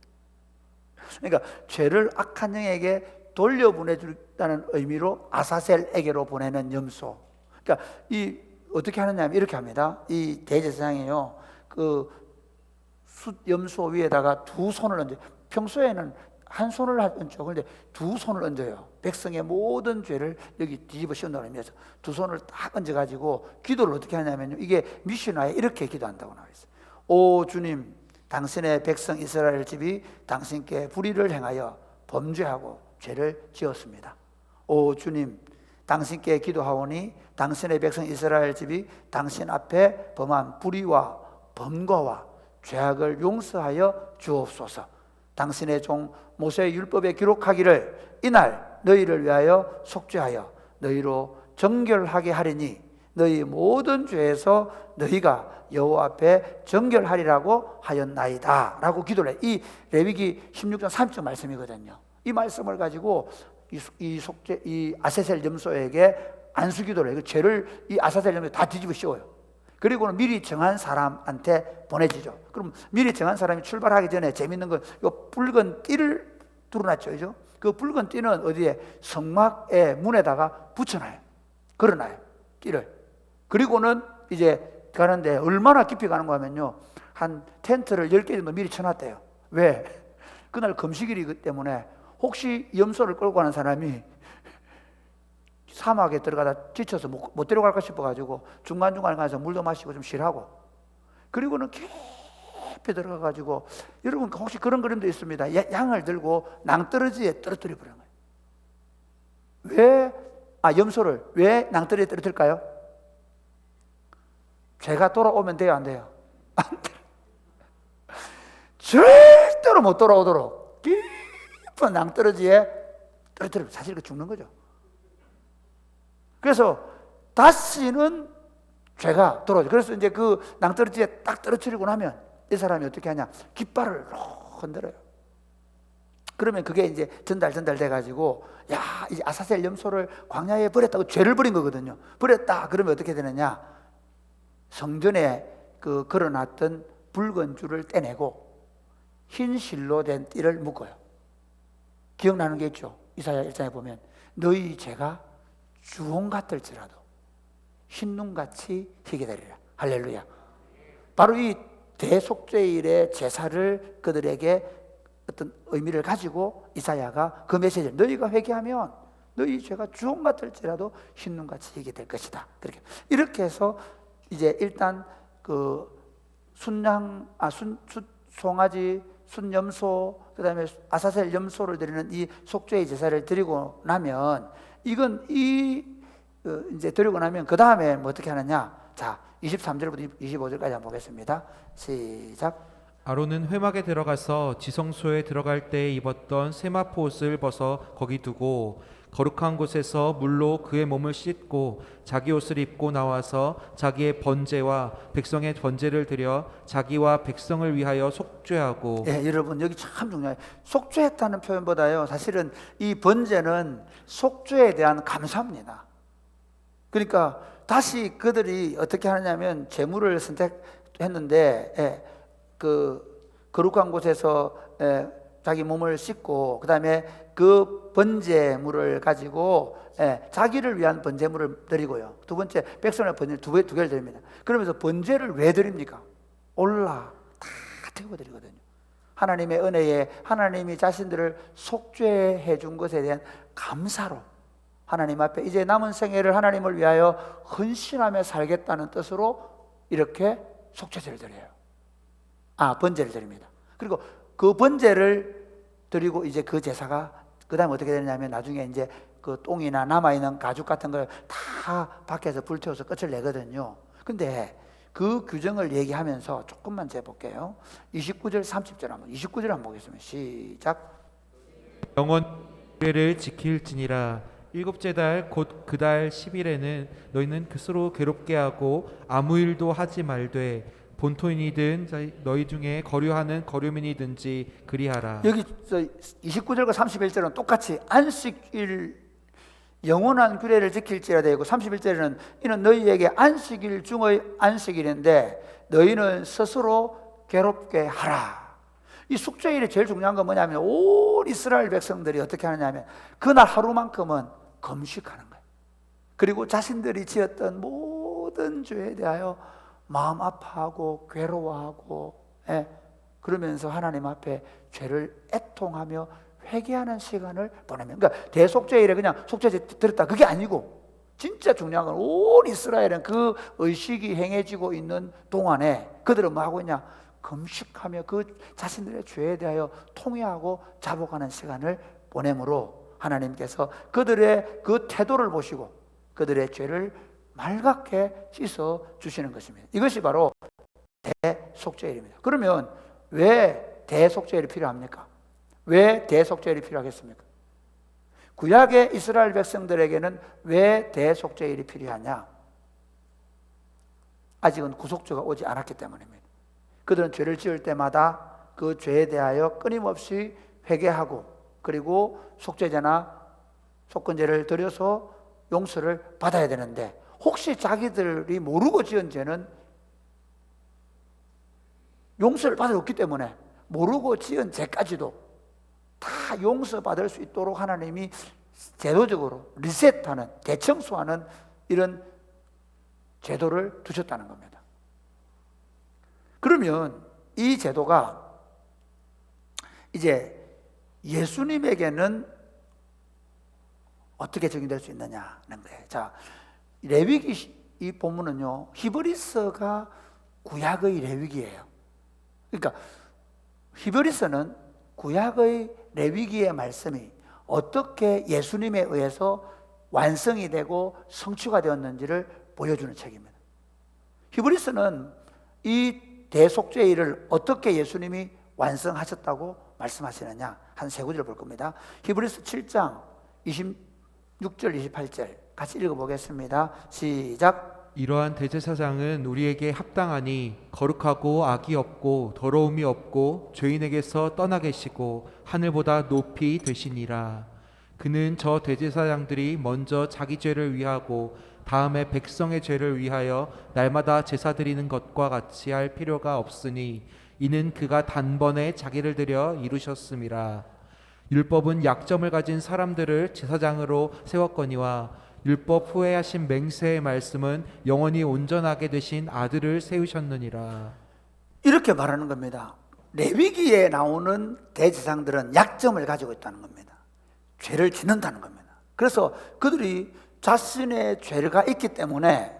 그러니까 죄를 악한 영에게 돌려보내주다는 의미로 아사셀에게로 보내는 염소. 그러니까 이 어떻게 하느냐면 이렇게 합니다. 이 대제사장이요, 그 숫염소 위에다가 두 손을 얹어요. 평소에는 한 손을 얹죠. 그런데 두 손을 얹어요. 백성의 모든 죄를 여기 뒤집어 씌운다는 의미에서 두 손을 딱 얹어가지고 기도를 어떻게 하냐면요, 이게 미시나에 이렇게 기도한다고 나와 있어요. 오 주님, 당신의 백성 이스라엘 집이 당신께 불의를 행하여 범죄하고 죄를 지었습니다. 오 주님, 당신께 기도하오니 당신의 백성 이스라엘 집이 당신 앞에 범한 불의와 범거와 죄악을 용서하여 주옵소서. 당신의 종 모세의 율법에 기록하기를 이날 너희를 위하여 속죄하여 너희로 정결하게 하리니 너희 모든 죄에서 너희가 여호와 앞에 정결하리라고 하였나이다 라고 기도를 해요. 이 레위기 16장 30절 말씀이거든요. 이 말씀을 가지고 이 아사셀 염소에게 안수기도를 해요. 죄를 이 아사셀 염소에 다 뒤집어 씌워요. 그리고는 미리 정한 사람한테 보내지죠. 그럼 미리 정한 사람이 출발하기 전에 재밌는 건 이 붉은 띠를 두르놨죠, 그죠? 그 붉은 띠는 어디에? 성막의 문에다가 붙여놔요. 걸어놔요, 띠를. 그리고는 이제 가는데 얼마나 깊이 가는가 하면요, 한 텐트를 10개 정도 미리 쳐놨대요. 왜? 그날 금식일이기 때문에 혹시 염소를 끌고 가는 사람이 사막에 들어가다 지쳐서 못 데려갈까 싶어가지고 중간중간에 가서 물도 마시고 좀 쉬라고. 그리고는 깊이 들어가가지고, 여러분 혹시 그런 그림도 있습니다. 양을 들고 낭떠러지에 떨어뜨려 버리는 거예요. 염소를 왜 낭떠러지에 떨어뜨릴까요? 죄가 돌아오면 돼요, 안 돼요? 안 돼요. 절대로 못 돌아오도록 깊은 낭떠러지에 떨어뜨리면 사실 그 죽는 거죠. 그래서 다시는 죄가 돌아오죠. 그래서 이제 그 낭떠러지에 딱 떨어뜨리고 나면 이 사람이 어떻게 하냐? 깃발을 흔들어요. 그러면 그게 이제 전달돼 가지고, 야, 이제 아사셀 염소를 광야에 버렸다고 죄를 버린 거거든요. 버렸다 그러면 어떻게 되느냐? 성전에 그 걸어놨던 붉은 줄을 떼내고 흰 실로 된 띠를 묶어요. 기억나는 게 있죠? 이사야 1장에 보면 너희 죄가 주홍 같을지라도 흰눈같이 희게 되리라. 할렐루야. 바로 이 대속죄일의 제사를 그들에게 어떤 의미를 가지고 이사야가 그 메시지를, 너희가 회개하면 너희 죄가 주홍 같을지라도 흰눈같이 희게 될 것이다. 이렇게 해서 이제 일단 그 송아지, 순염소, 그다음에 아사셀 염소를 드리는 이 속죄의 제사를 드리고 나면, 이건 이제 드리고 나면 그 다음에 뭐 어떻게 하느냐? 자, 23절부터 25절까지 한번 보겠습니다. 시작. 아론은 회막에 들어가서 지성소에 들어갈 때 입었던 세마포 옷을 벗어 거기 두고 거룩한 곳에서 물로 그의 몸을 씻고 자기 옷을 입고 나와서 자기의 번제와 백성의 번제를 드려 자기와 백성을 위하여 속죄하고. 예, 여러분 여기 참 중요해요. 속죄했다는 표현보다요, 사실은 이 번제는 속죄에 대한 감사입니다. 그러니까 다시 그들이 어떻게 하느냐면 제물을 선택했는데, 그 거룩한 곳에서 자기 몸을 씻고, 그 다음에 그 번제물을 가지고 자기를 위한 번제물을 드리고요. 두 번째, 백성을 번제 두 개를 드립니다. 그러면서 번제를 왜 드립니까? 올라 다 태워 드리거든요. 하나님의 은혜에 하나님이 자신들을 속죄해 준 것에 대한 감사로 하나님 앞에 이제 남은 생애를 하나님을 위하여 헌신하며 살겠다는 뜻으로 이렇게 속죄제를 드려요. 번제를 드립니다. 그리고 그 번제를 드리고 이제 그 제사가 그 다음에 어떻게 되냐면 나중에 이제 그 똥이나 남아있는 가죽 같은 걸 다 밖에서 불태워서 끝을 내거든요. 근데 그 규정을 얘기하면서 조금만 재볼게요. 29절 30절 한번 29절 한번 보겠습니다. 시작. 영원 규례를 지킬지니라. 일곱째 달 곧 그 달 10일에는 너희는 스스로 괴롭게 하고 아무 일도 하지 말되 본토인이든 너희 중에 거류하는 거류민이든지 그리하라. 여기 29절과 31절은 똑같이 안식일 영원한 규례를 지킬지라 되고 31절에는 이는 너희에게 안식일 중의 안식일인데 너희는 스스로 괴롭게 하라. 이 숙제일이 제일 중요한 건 뭐냐면 온 이스라엘 백성들이 어떻게 하느냐 하면 그날 하루만큼은 금식하는 거예요. 그리고 자신들이 지었던 모든 죄에 대하여 마음 아파하고 괴로워하고 그러면서 하나님 앞에 죄를 애통하며 회개하는 시간을 보내면, 그러니까 대속죄일에 그냥 속죄제 들었다 그게 아니고 진짜 중요한 건 온 이스라엘은 그 의식이 행해지고 있는 동안에 그들은 뭐 하고 있냐? 금식하며 그 자신들의 죄에 대하여 통회하고 자복하는 시간을 보내므로 하나님께서 그들의 그 태도를 보시고 그들의 죄를 맑게 씻어 주시는 것입니다. 이것이 바로 대속죄일입니다. 그러면 왜 대속죄일이 필요합니까? 왜 대속죄일이 필요하겠습니까? 구약의 이스라엘 백성들에게는 왜 대속죄일이 필요하냐? 아직은 구속주가 오지 않았기 때문입니다. 그들은 죄를 지을 때마다 그 죄에 대하여 끊임없이 회개하고 그리고 속죄제나 속건제를 드려서 용서를 받아야 되는데 혹시 자기들이 모르고 지은 죄는 용서를 받을 수 없기 때문에 모르고 지은 죄까지도 다 용서받을 수 있도록 하나님이 제도적으로 리셋하는, 대청소하는 이런 제도를 두셨다는 겁니다. 그러면 이 제도가 이제 예수님에게는 어떻게 적용될 수 있느냐는 거예요. 자, 레위기 이 본문은요, 히브리서가 구약의 레위기예요. 그러니까 히브리서는 구약의 레위기의 말씀이 어떻게 예수님에 의해서 완성이 되고 성취가 되었는지를 보여주는 책입니다. 히브리서는 이 대속죄일을 어떻게 예수님이 완성하셨다고 말씀하시느냐 한 세 구절을 볼 겁니다. 히브리서 7장 26절 28절 같이 읽어보겠습니다. 시작. 이러한 대제사장은 우리에게 합당하니 거룩하고 악이 없고 더러움이 없고 죄인에게서 떠나 계시고 하늘보다 높이 되시니라. 그는 저 대제사장들이 먼저 자기 죄를 위하고 다음에 백성의 죄를 위하여 날마다 제사 드리는 것과 같이 할 필요가 없으니 이는 그가 단번에 자기를 드려 이루셨음이라. 율법은 약점을 가진 사람들을 제사장으로 세웠거니와 율법 후에 하신 맹세의 말씀은 영원히 온전하게 되신 아들을 세우셨느니라. 이렇게 말하는 겁니다. 레위기에 나오는 대제사장들은 약점을 가지고 있다는 겁니다. 죄를 짓는다는 겁니다. 그래서 그들이 자신의 죄가 있기 때문에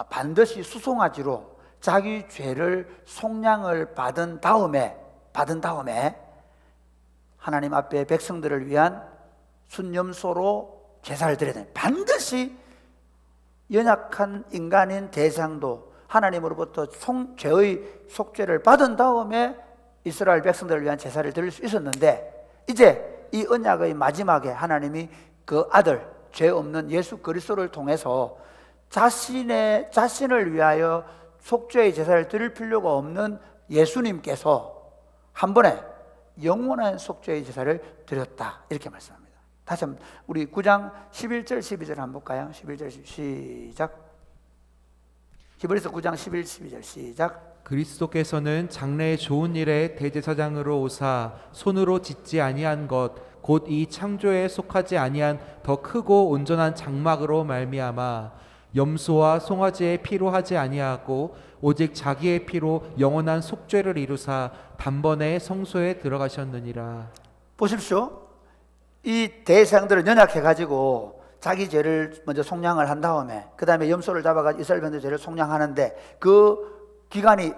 반드시 수송아지로 자기 죄를 속량을 받은 다음에 하나님 앞에 백성들을 위한 순념소로 제사를 드려야 됩니다. 반드시 연약한 인간인 대상도 하나님으로부터 죄의 속죄를 받은 다음에 이스라엘 백성들을 위한 제사를 드릴 수 있었는데 이제 이 언약의 마지막에 하나님이 그 아들 죄 없는 예수 그리스도를 통해서 자신을 위하여 속죄의 제사를 드릴 필요가 없는 예수님께서 한 번에 영원한 속죄의 제사를 드렸다 이렇게 말씀합니다. 다시 한번 우리 9장 11절 12절 한번 볼까요? 11절 시작. 히브리서 9장 11, 12절 시작. 그리스도께서는 장래의 좋은 일에 대제사장으로 오사 손으로 짓지 아니한 것 곧 이 창조에 속하지 아니한 더 크고 온전한 장막으로 말미암아 염소와 송아지의 피로 하지 아니하고 오직 자기의 피로 영원한 속죄를 이루사 단번에 성소에 들어가셨느니라. 보십시오. 이 대제사장들은 연약해가지고 자기 죄를 먼저 속량을 한 다음에 그 다음에 염소를 잡아가지고 이스라엘 백성들 죄를 속량하는데 그 기간이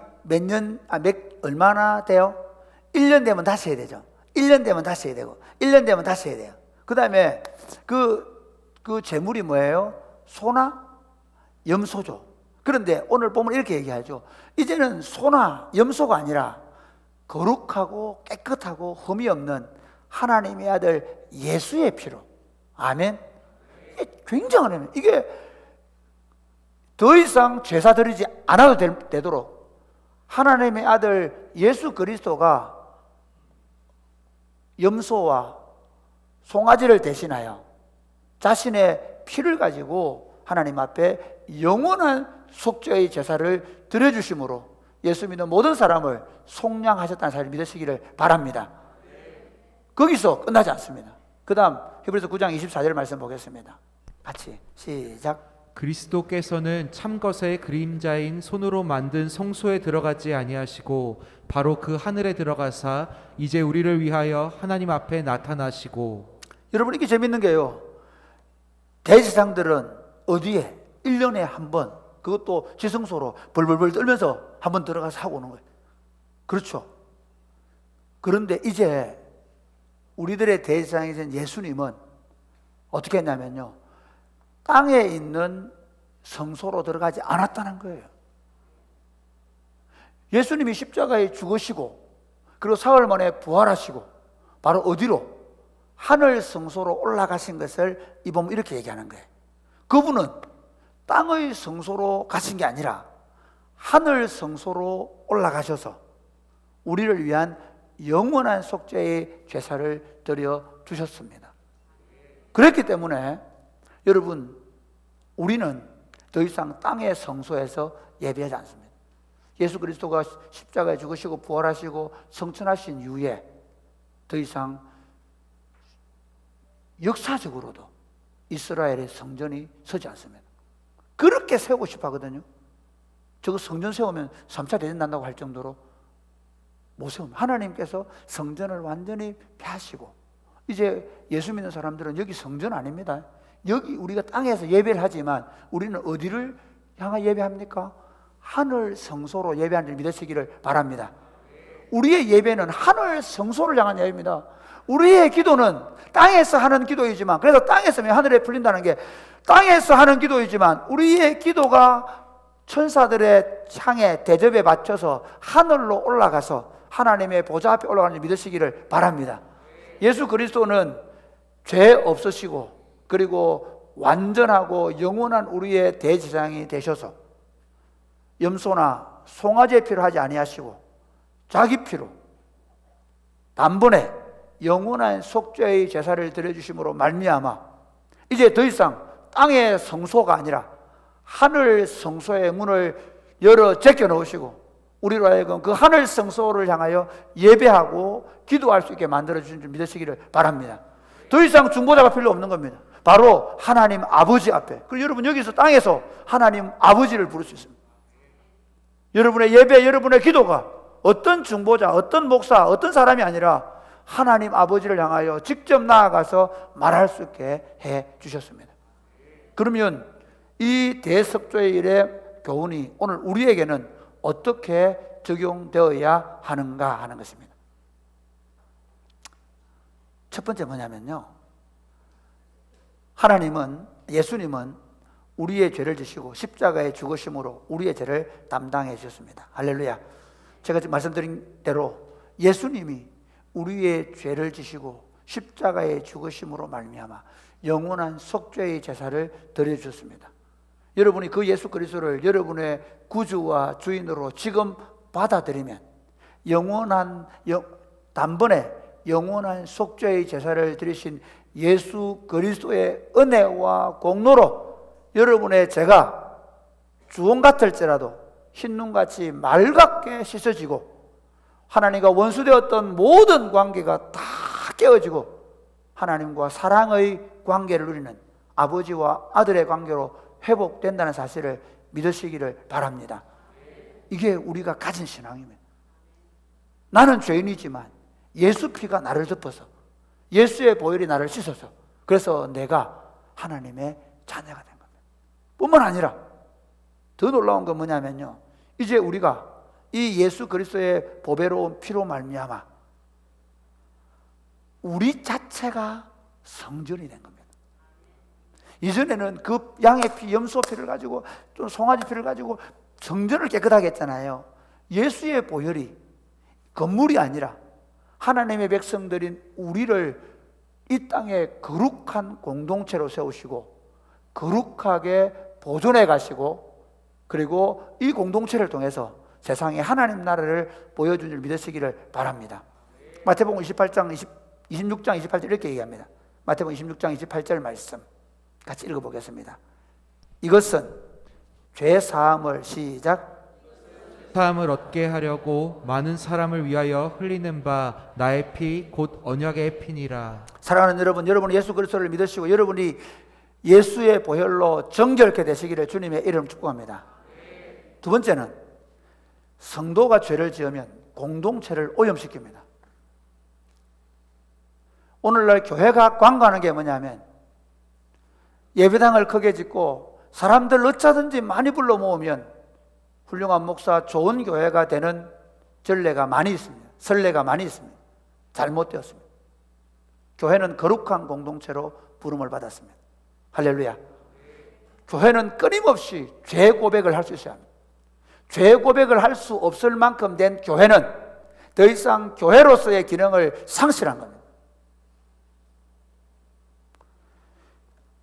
얼마나 돼요? 1년 되면 다시 해야 되죠. 1년 되면 다시 해야 되고 1년 되면 다시 해야 돼요. 그 다음에 그 제물이 뭐예요? 소나 염소죠. 그런데 오늘 보면 이렇게 얘기하죠. 이제는 소나 염소가 아니라 거룩하고 깨끗하고 흠이 없는 하나님의 아들 예수의 피로. 아멘. 이게 굉장한 의미. 이게 더 이상 제사 드리지 않아도 되도록 하나님의 아들 예수 그리스도가 염소와 송아지를 대신하여 자신의 피를 가지고 하나님 앞에 영원한 속죄의 제사를 드려주심으로 예수 믿는 모든 사람을 속량하셨다는 사실을 믿으시기를 바랍니다. 거기서 끝나지 않습니다. 그 다음 히브리서 9장 24절 말씀 보겠습니다. 같이 시작. 그리스도께서는 참것의 그림자인 손으로 만든 성소에 들어가지 아니하시고 바로 그 하늘에 들어가사 이제 우리를 위하여 하나님 앞에 나타나시고. 여러분, 이게 재밌는 게요, 대제사장들은 어디에 1년에 한 번, 그것도 지성소로 벌벌벌 떨면서 한 번 들어가서 하고 오는 거예요. 그렇죠. 그런데 이제 우리들의 대제사장이신 예수님은 어떻게 했냐면요, 땅에 있는 성소로 들어가지 않았다는 거예요. 예수님이 십자가에 죽으시고 그리고 사흘 만에 부활하시고 바로 어디로? 하늘 성소로 올라가신 것을 이 보면 이렇게 얘기하는 거예요. 그분은 땅의 성소로 가신 게 아니라 하늘 성소로 올라가셔서 우리를 위한 영원한 속죄의 제사를 드려 주셨습니다. 그렇기 때문에 여러분, 우리는 더 이상 땅의 성소에서 예배하지 않습니다. 예수 그리스도가 십자가에 죽으시고 부활하시고 성천하신 이후에 더 이상 역사적으로도 이스라엘의 성전이 서지 않습니다. 그렇게 세우고 싶어 하거든요. 저거 성전 세우면 3차 대전 난다고 할 정도로 못 세웁니다. 하나님께서 성전을 완전히 폐하시고 이제 예수 믿는 사람들은 여기 성전 아닙니다. 여기 우리가 땅에서 예배를 하지만 우리는 어디를 향하 예배합니까? 하늘 성소로 예배하는 줄 믿으시기를 바랍니다. 우리의 예배는 하늘 성소를 향한 예배입니다. 우리의 기도는 땅에서 하는 기도이지만, 그래서 땅에서 하늘에 풀린다는 게 땅에서 하는 기도이지만 우리의 기도가 천사들의 향에 대접에 맞춰서 하늘로 올라가서 하나님의 보좌 앞에 올라가는 줄 믿으시기를 바랍니다. 예수 그리스도는 죄 없으시고 그리고 완전하고 영원한 우리의 대제사장이 되셔서 염소나 송아지의 피로 하지 아니하시고 자기 피로 단번에 영원한 속죄의 제사를 드려주심으로 말미암아 이제 더 이상 땅의 성소가 아니라 하늘 성소의 문을 열어 제껴 놓으시고 우리로 하여금 그 하늘 성소를 향하여 예배하고 기도할 수 있게 만들어주신 줄 믿으시기를 바랍니다. 더 이상 중보자가 필요 없는 겁니다. 바로 하나님 아버지 앞에. 그리고 여러분 여기서 땅에서 하나님 아버지를 부를 수 있습니다. 여러분의 예배, 여러분의 기도가 어떤 중보자, 어떤 목사, 어떤 사람이 아니라 하나님 아버지를 향하여 직접 나아가서 말할 수 있게 해 주셨습니다. 그러면 이 대속죄의 일의 교훈이 오늘 우리에게는 어떻게 적용되어야 하는가 하는 것입니다. 첫 번째 뭐냐면요, 하나님은, 예수님은 우리의 죄를 지시고 십자가에 죽으심으로 우리의 죄를 담당해 주셨습니다. 할렐루야. 제가 지금 말씀드린 대로 예수님이 우리의 죄를 지시고 십자가에 죽으심으로 말미암아 영원한 속죄의 제사를 드려주셨습니다. 여러분이 그 예수 그리스도를 여러분의 구주와 주인으로 지금 받아들이면 단번에 영원한 속죄의 제사를 드리신 예수 그리스도의 은혜와 공로로 여러분의 죄가 주홍 같을지라도 흰눈같이 맑게 씻어지고 하나님과 원수되었던 모든 관계가 다 깨어지고 하나님과 사랑의 관계를 누리는 아버지와 아들의 관계로 회복된다는 사실을 믿으시기를 바랍니다. 이게 우리가 가진 신앙입니다. 나는 죄인이지만 예수 피가 나를 덮어서 예수의 보혈이 나를 씻어서 그래서 내가 하나님의 자녀가 된 겁니다. 뿐만 아니라 더 놀라운 건 뭐냐면요, 이제 우리가 이 예수 그리스도의 보배로운 피로 말미암아 우리 자체가 성전이 된 겁니다. 이전에는 그 양의 피, 염소 피를 가지고 또 송아지 피를 가지고 성전을 깨끗하게 했잖아요. 예수의 보혈이 건물이 아니라 하나님의 백성들인 우리를 이 땅에 거룩한 공동체로 세우시고 거룩하게 보존해 가시고 그리고 이 공동체를 통해서 세상에 하나님 나라를 보여준 줄 믿으시기를 바랍니다. 마태복음 26장 28절 이렇게 얘기합니다. 마태복음 26장 28절 말씀 같이 읽어보겠습니다. 이것은 죄 사함을 시작 사함을 얻게 하려고 많은 사람을 위하여 흘리는 바 나의 피 곧 언약의 피니라. 사랑하는 여러분, 여러분이 예수 그리스도를 믿으시고 여러분이 예수의 보혈로 정결케 되시기를 주님의 이름 축복합니다. 두 번째는 성도가 죄를 지으면 공동체를 오염시킵니다. 오늘날 교회가 광고하는 게 뭐냐면 예배당을 크게 짓고 사람들 어쩌든지 많이 불러 모으면 훌륭한 목사, 좋은 교회가 되는 전례가 많이 있습니다. 선례가 많이 있습니다. 잘못되었습니다. 교회는 거룩한 공동체로 부름을 받았습니다. 할렐루야. 교회는 끊임없이 죄 고백을 할 수 있어야 합니다. 죄 고백을 할 수 없을 만큼 된 교회는 더 이상 교회로서의 기능을 상실한 겁니다.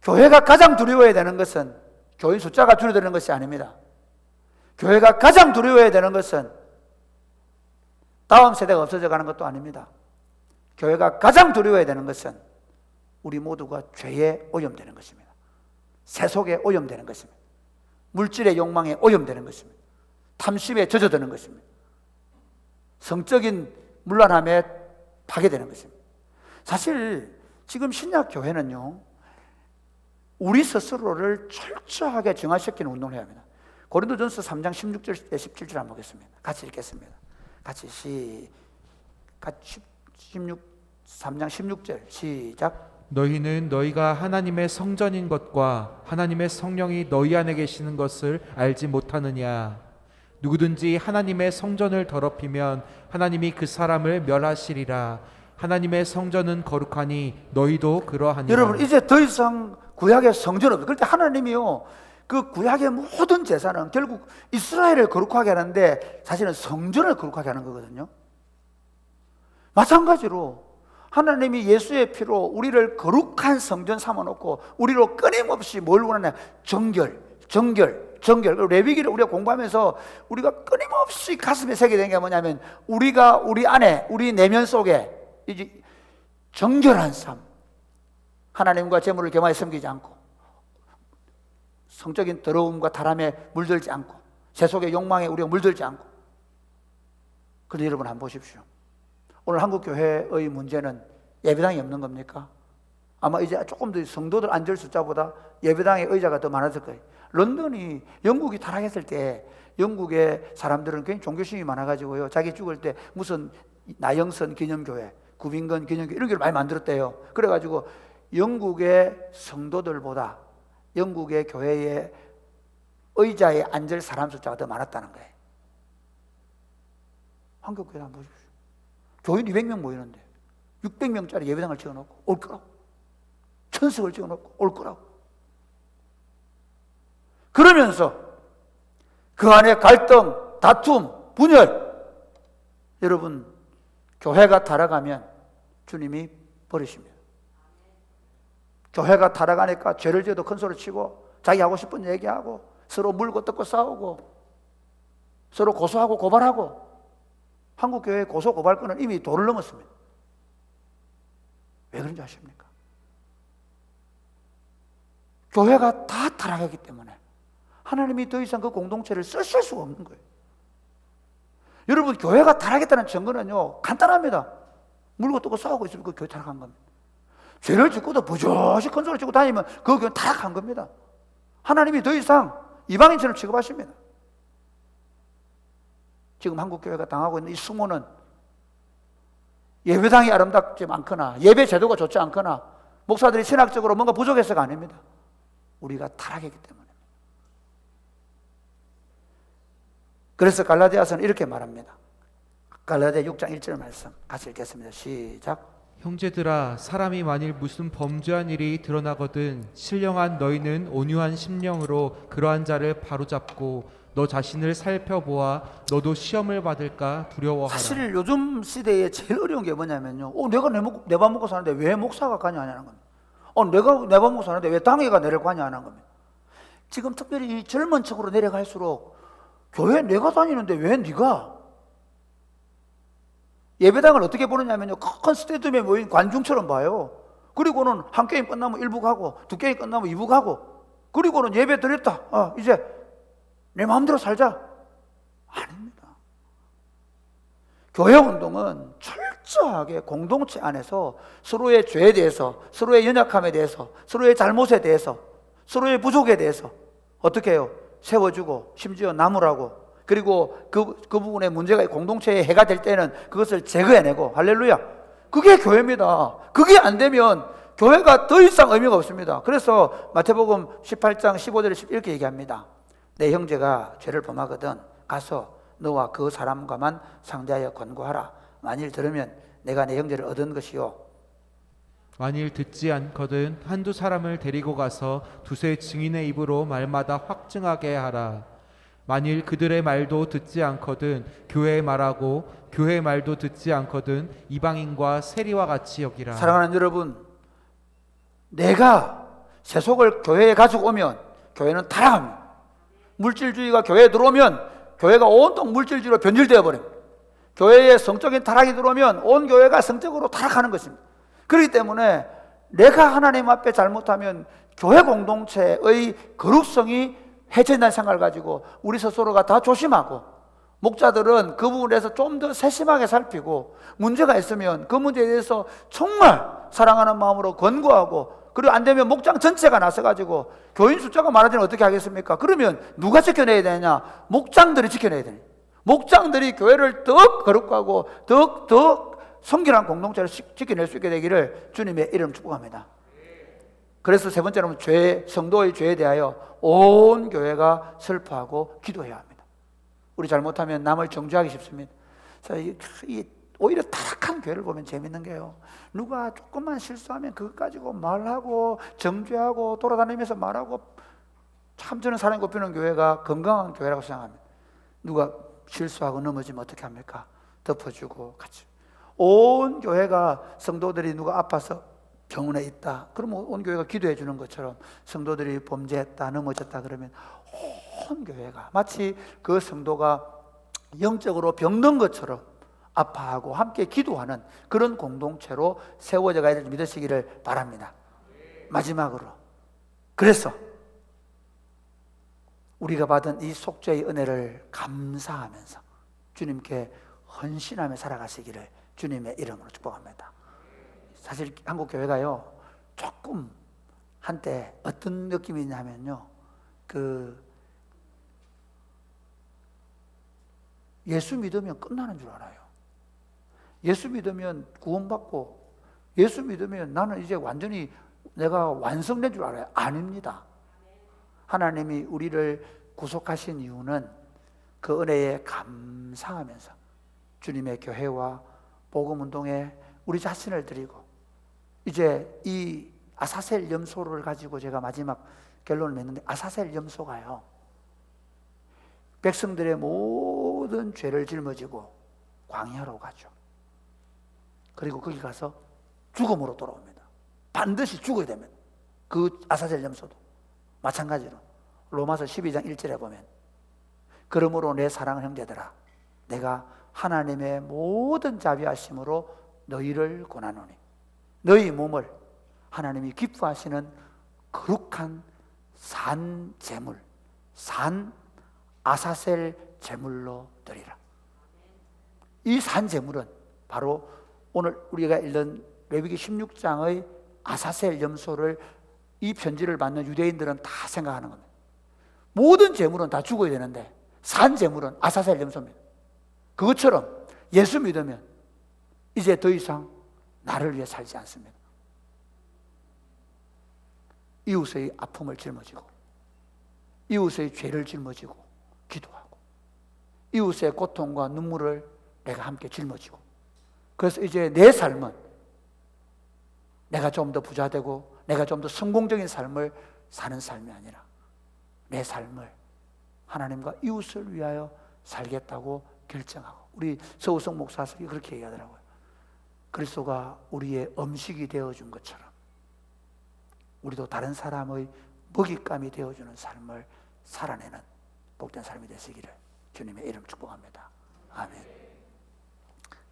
교회가 가장 두려워야 되는 것은 교인 숫자가 줄어드는 것이 아닙니다. 교회가 가장 두려워야 되는 것은 다음 세대가 없어져 가는 것도 아닙니다. 교회가 가장 두려워야 되는 것은 우리 모두가 죄에 오염되는 것입니다. 세속에 오염되는 것입니다. 물질의 욕망에 오염되는 것입니다. 탐심에 젖어드는 것입니다. 성적인 문란함에 파괴되는 것입니다. 사실 지금 신약 교회는요, 우리 스스로를 철저하게 정화시키는 운동을 해야 합니다. 고린도전서 3장 16절 17절 한번 보겠습니다. 같이 읽겠습니다. 같이 3장 16절 시작. 너희는 너희가 하나님의 성전인 것과 하나님의 성령이 너희 안에 계시는 것을 알지 못하느냐. 누구든지 하나님의 성전을 더럽히면 하나님이 그 사람을 멸하시리라. 하나님의 성전은 거룩하니 너희도 그러하니라. 여러분, 이제 더 이상 구약의 성전 없어요. 그런데 하나님이요, 그 구약의 모든 제사는 결국 이스라엘을 거룩하게 하는데 사실은 성전을 거룩하게 하는 거거든요. 마찬가지로 하나님이 예수의 피로 우리를 거룩한 성전 삼아놓고 우리로 끊임없이 뭘 원하냐? 정결. 레위기를 우리가 공부하면서 우리가 끊임없이 가슴에 새게 된 게 뭐냐면 우리가 우리 안에, 우리 내면 속에 이제 정결한 삶, 하나님과 재물을 겸하여 섬기지 않고 성적인 더러움과 다람에 물들지 않고 세속의 욕망에 우리가 물들지 않고. 그런데 여러분 한번 보십시오. 오늘 한국 교회의 문제는 예배당이 없는 겁니까? 아마 이제 조금 더 성도들 앉을 숫자보다 예배당의 의자가 더 많았을 거예요. 런던이 영국이 타락했을 때 영국의 사람들은 굉장히 종교심이 많아가지고요, 자기 죽을 때 무슨 나영선 기념교회, 구빈건 기념교회 이런 걸 많이 만들었대요. 그래가지고 영국의 성도들보다 영국의 교회의 의자에 앉을 사람 숫자가 더 많았다는 거예요. 한국 교회 한번 보십시오. 교인 200명 모이는데 600명짜리 예배당을 지어놓고 올 거라고, 천석을 지어놓고 올 거라고. 그러면서 그 안에 갈등, 다툼, 분열. 여러분, 교회가 타락하면 주님이 버리십니다. 교회가 타락하니까 죄를 지어도 큰 소리 치고 자기 하고 싶은 얘기하고 서로 물고 뜯고 싸우고 서로 고소하고 고발하고. 한국 교회의 고소 고발권은 이미 도를 넘었습니다. 왜 그런지 아십니까? 교회가 다 타락했기 때문에 하나님이 더 이상 그 공동체를 쓰실 수가 없는 거예요. 여러분, 교회가 타락했다는 증거는요 간단합니다. 물고 뜯고 싸우고 있으면 그 교회 타락한 겁니다. 죄를 짓고도 부조시 큰 소리 치고 다니면 그 교회는 타락한 겁니다. 하나님이 더 이상 이방인처럼 취급하십니다. 지금 한국 교회가 당하고 있는 이 수모는 예배당이 아름답지 않거나 예배 제도가 좋지 않거나 목사들이 신학적으로 뭔가 부족해서가 아닙니다. 우리가 타락했기 때문에. 그래서 갈라디아서는 이렇게 말합니다. 갈라디아 6장 1절 말씀 같이 읽겠습니다. 시작. 형제들아, 사람이 만일 무슨 범죄한 일이 드러나거든 신령한 너희는 온유한 심령으로 그러한 자를 바로잡고 너 자신을 살펴보아 너도 시험을 받을까 두려워하라. 사실 요즘 시대에 제일 어려운 게 뭐냐면요, 내가 내 밥 먹고 사는데 왜 목사가 관여하냐는 겁니다. 내가 내 밥 먹고 사는데 왜 당회가 내를 관여하는 겁니다. 지금 특별히 이 젊은 층으로 내려갈수록 교회 내가 다니는데 왜 네가? 예배당을 어떻게 보느냐면요, 큰 스테디움에 모인 관중처럼 봐요. 그리고는 한 게임 끝나면 1부 가고 두 게임 끝나면 2부 가고, 그리고는 예배 드렸다, 이제 내 마음대로 살자. 아닙니다. 교회 운동은 철저하게 공동체 안에서 서로의 죄에 대해서, 서로의 연약함에 대해서, 서로의 잘못에 대해서, 서로의 부족에 대해서 어떻게 해요? 세워주고, 심지어 나무라고, 그리고 그 부분에 문제가 공동체에 해가 될 때는 그것을 제거해내고, 할렐루야, 그게 교회입니다. 그게 안 되면 교회가 더 이상 의미가 없습니다. 그래서 마태복음 18장 15절에 이렇게 얘기합니다. 내 형제가 죄를 범하거든 가서 너와 그 사람과만 상대하여 권고하라. 만일 들으면 내가 내 형제를 얻은 것이요, 만일 듣지 않거든 한두 사람을 데리고 가서 두세 증인의 입으로 말마다 확증하게 하라. 만일 그들의 말도 듣지 않거든 교회의 말하고 교회의 말도 듣지 않거든 이방인과 세리와 같이 여기라. 사랑하는 여러분, 내가 세속을 교회에 가지고 오면 교회는 타락합니다. 물질주의가 교회에 들어오면 교회가 온통 물질주의로 변질되어 버립니다. 교회에 성적인 타락이 들어오면 온 교회가 성적으로 타락하는 것입니다. 그렇기 때문에 내가 하나님 앞에 잘못하면 교회 공동체의 거룩성이 해친다는 생각을 가지고 우리 스스로가 다 조심하고, 목자들은 그 부분에서 좀 더 세심하게 살피고, 문제가 있으면 그 문제에 대해서 정말 사랑하는 마음으로 권고하고, 그리고 안 되면 목장 전체가 나서가지고, 교인 숫자가 많아지면 어떻게 하겠습니까? 그러면 누가 지켜내야 되냐? 목장들이 지켜내야 되냐? 목장들이 교회를 더 거룩하고 더 성결한 공동체를 지켜낼 수 있게 되기를 주님의 이름 축복합니다. 그래서 세 번째로는 성도의 죄에 대하여 온 교회가 슬퍼하고 기도해야 합니다. 우리 잘못하면 남을 정죄하기 쉽습니다. 오히려 타락한 교회를 보면 재밌는 게요, 누가 조금만 실수하면 그것 가지고 말하고 정죄하고 돌아다니면서 말하고, 참 저는 사랑이 꼽히는 교회가 건강한 교회라고 생각합니다. 누가 실수하고 넘어지면 어떻게 합니까? 덮어주고 같이. 온 교회가, 성도들이 누가 아파서 병원에 있다 그러면 온 교회가 기도해 주는 것처럼, 성도들이 범죄했다 넘어졌다 그러면 온 교회가 마치 그 성도가 영적으로 병든 것처럼 아파하고 함께 기도하는 그런 공동체로 세워져 가야 될 줄 믿으시기를 바랍니다. 마지막으로, 그래서 우리가 받은 이 속죄의 은혜를 감사하면서 주님께 헌신하며 살아가시기를 주님의 이름으로 축복합니다. 사실 한국 교회가요, 조금 한때 어떤 느낌이 있냐면요, 예수 믿으면 끝나는 줄 알아요. 예수 믿으면 구원받고, 예수 믿으면 나는 이제 완전히 내가 완성된 줄 알아요. 아닙니다. 하나님이 우리를 구속하신 이유는 그 은혜에 감사하면서 주님의 교회와 복음운동에 우리 자신을 드리고, 이제 이 아사셀 염소를 가지고 제가 마지막 결론을 맺는데, 아사셀 염소가요, 백성들의 모든 죄를 짊어지고 광야로 가죠. 그리고 거기 가서 죽음으로 돌아옵니다. 반드시 죽어야 됩니다. 그 아사셀 염소도 마찬가지로 로마서 12장 1절에 보면, 그러므로 내 사랑하는 형제들아, 내가 하나님의 모든 자비하심으로 너희를 권하노니 너희 몸을 하나님이 기뻐하시는 거룩한 산 제물, 산 아사셀 제물로 드리라. 이 산 제물은 바로 오늘 우리가 읽는 레위기 16장의 아사셀 염소를, 이 편지를 받는 유대인들은 다 생각하는 겁니다. 모든 제물은 다 죽어야 되는데 산 제물은 아사셀 염소입니다. 그것처럼 예수 믿으면 이제 더 이상 나를 위해 살지 않습니다. 이웃의 아픔을 짊어지고, 이웃의 죄를 짊어지고 기도하고, 이웃의 고통과 눈물을 내가 함께 짊어지고, 그래서 이제 내 삶은 내가 좀 더 부자 되고 내가 좀 더 성공적인 삶을 사는 삶이 아니라 내 삶을 하나님과 이웃을 위하여 살겠다고 결정하고, 우리 서우성 목사들이 그렇게 얘기하더라고요. 그리스도가 우리의 음식이 되어준 것처럼 우리도 다른 사람의 먹잇감이 되어주는 삶을 살아내는 복된 삶이 되시기를 주님의 이름 축복합니다. 아멘.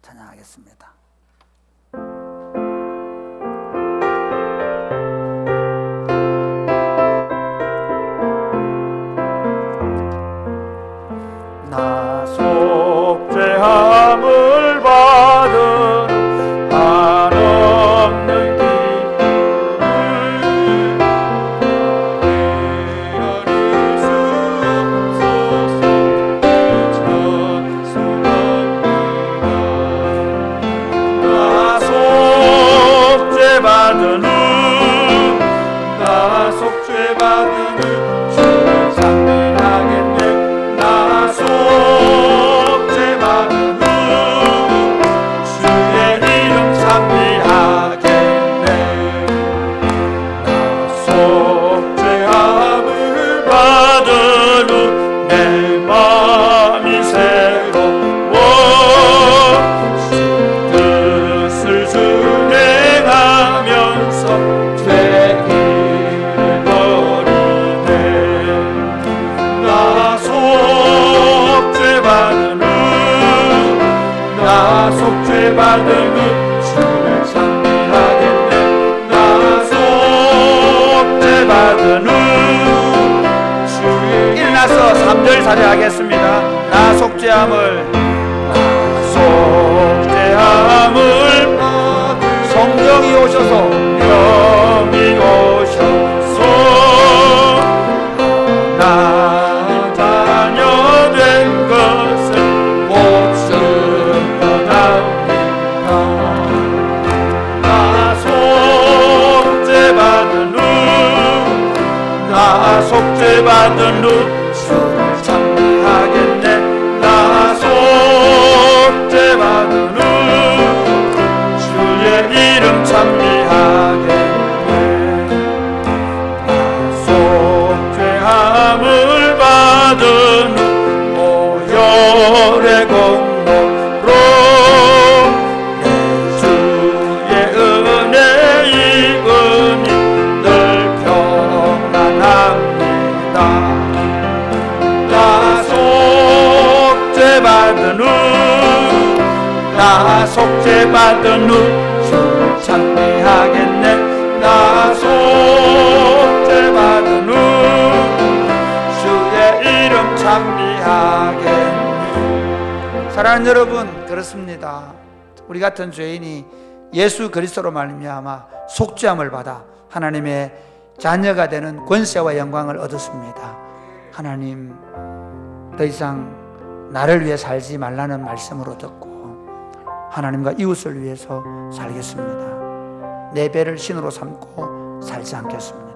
찬양하겠습니다. 나 속죄함을 받은 한없는 받은 후, 나 속죄받은 후 주를 찬미하겠네. 나 속죄받은 후 주의 이름 찬미하겠네. 나 속죄함을 받은 후 내 마음이 새로워 뜻을 준행하면서 죄길을 버리네. 나 속죄받은 후, 나 속죄받은 후 주를 찬미하겠네. 나 속죄받은 후 주의 일어나서 3절 사례하겠습니다. 나 속죄함을 성령이 오셔서 영이 오셔서 나 자녀 된 것을 못 증언합니다. 나 속죄받은 후, 나 속죄받은 후 주를 찬미하겠네. 나 속죄받은 후 주의 이름 찬미하겠네. 나 속죄함을 받은 후 오열의 공로로 내 주의 은혜 입으니 늘 평안합니다. 나 속죄받은 후, 나 속죄받은 후 주를 찬미하겠네. 나 속죄받은 후 주의 이름 찬미하겠네. 사랑하는 여러분, 그렇습니다. 우리 같은 죄인이 예수 그리스도로 말미암아 속죄함을 받아 하나님의 자녀가 되는 권세와 영광을 얻었습니다. 하나님, 더 이상 나를 위해 살지 말라는 말씀으로 듣고 하나님과 이웃을 위해서 살겠습니다. 내 배를 신으로 삼고 살지 않겠습니다.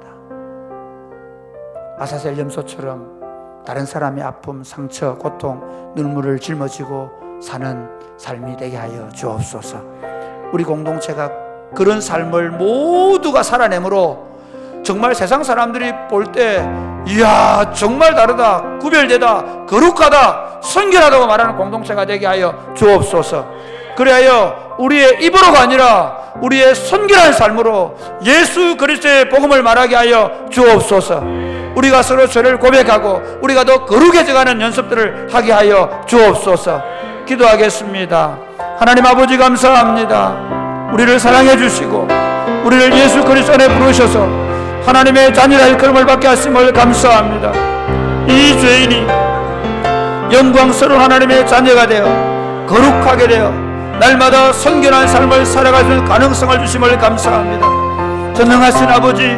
아사셀 염소처럼 다른 사람의 아픔, 상처, 고통, 눈물을 짊어지고 사는 삶이 되게 하여 주옵소서. 우리 공동체가 그런 삶을 모두가 살아내므로 정말 세상 사람들이 볼 때 이야 정말 다르다, 구별되다, 거룩하다, 선결하다고 말하는 공동체가 되게 하여 주옵소서. 그리하여 우리의 입으로가 아니라 우리의 선결한 삶으로 예수 그리스도의 복음을 말하게 하여 주옵소서. 우리가 서로 죄를 고백하고 우리가 더 거룩해져가는 연습들을 하게 하여 주옵소서. 기도하겠습니다. 하나님 아버지, 감사합니다. 우리를 사랑해 주시고 우리를 예수 그리스도 안에 부르셔서 하나님의 자녀라 일컬음을 받게 하심을 감사합니다. 이 죄인이 영광스러운 하나님의 자녀가 되어 거룩하게 되어 날마다 선결한 삶을 살아갈 수 있는 가능성을 주심을 감사합니다. 전능하신 아버지,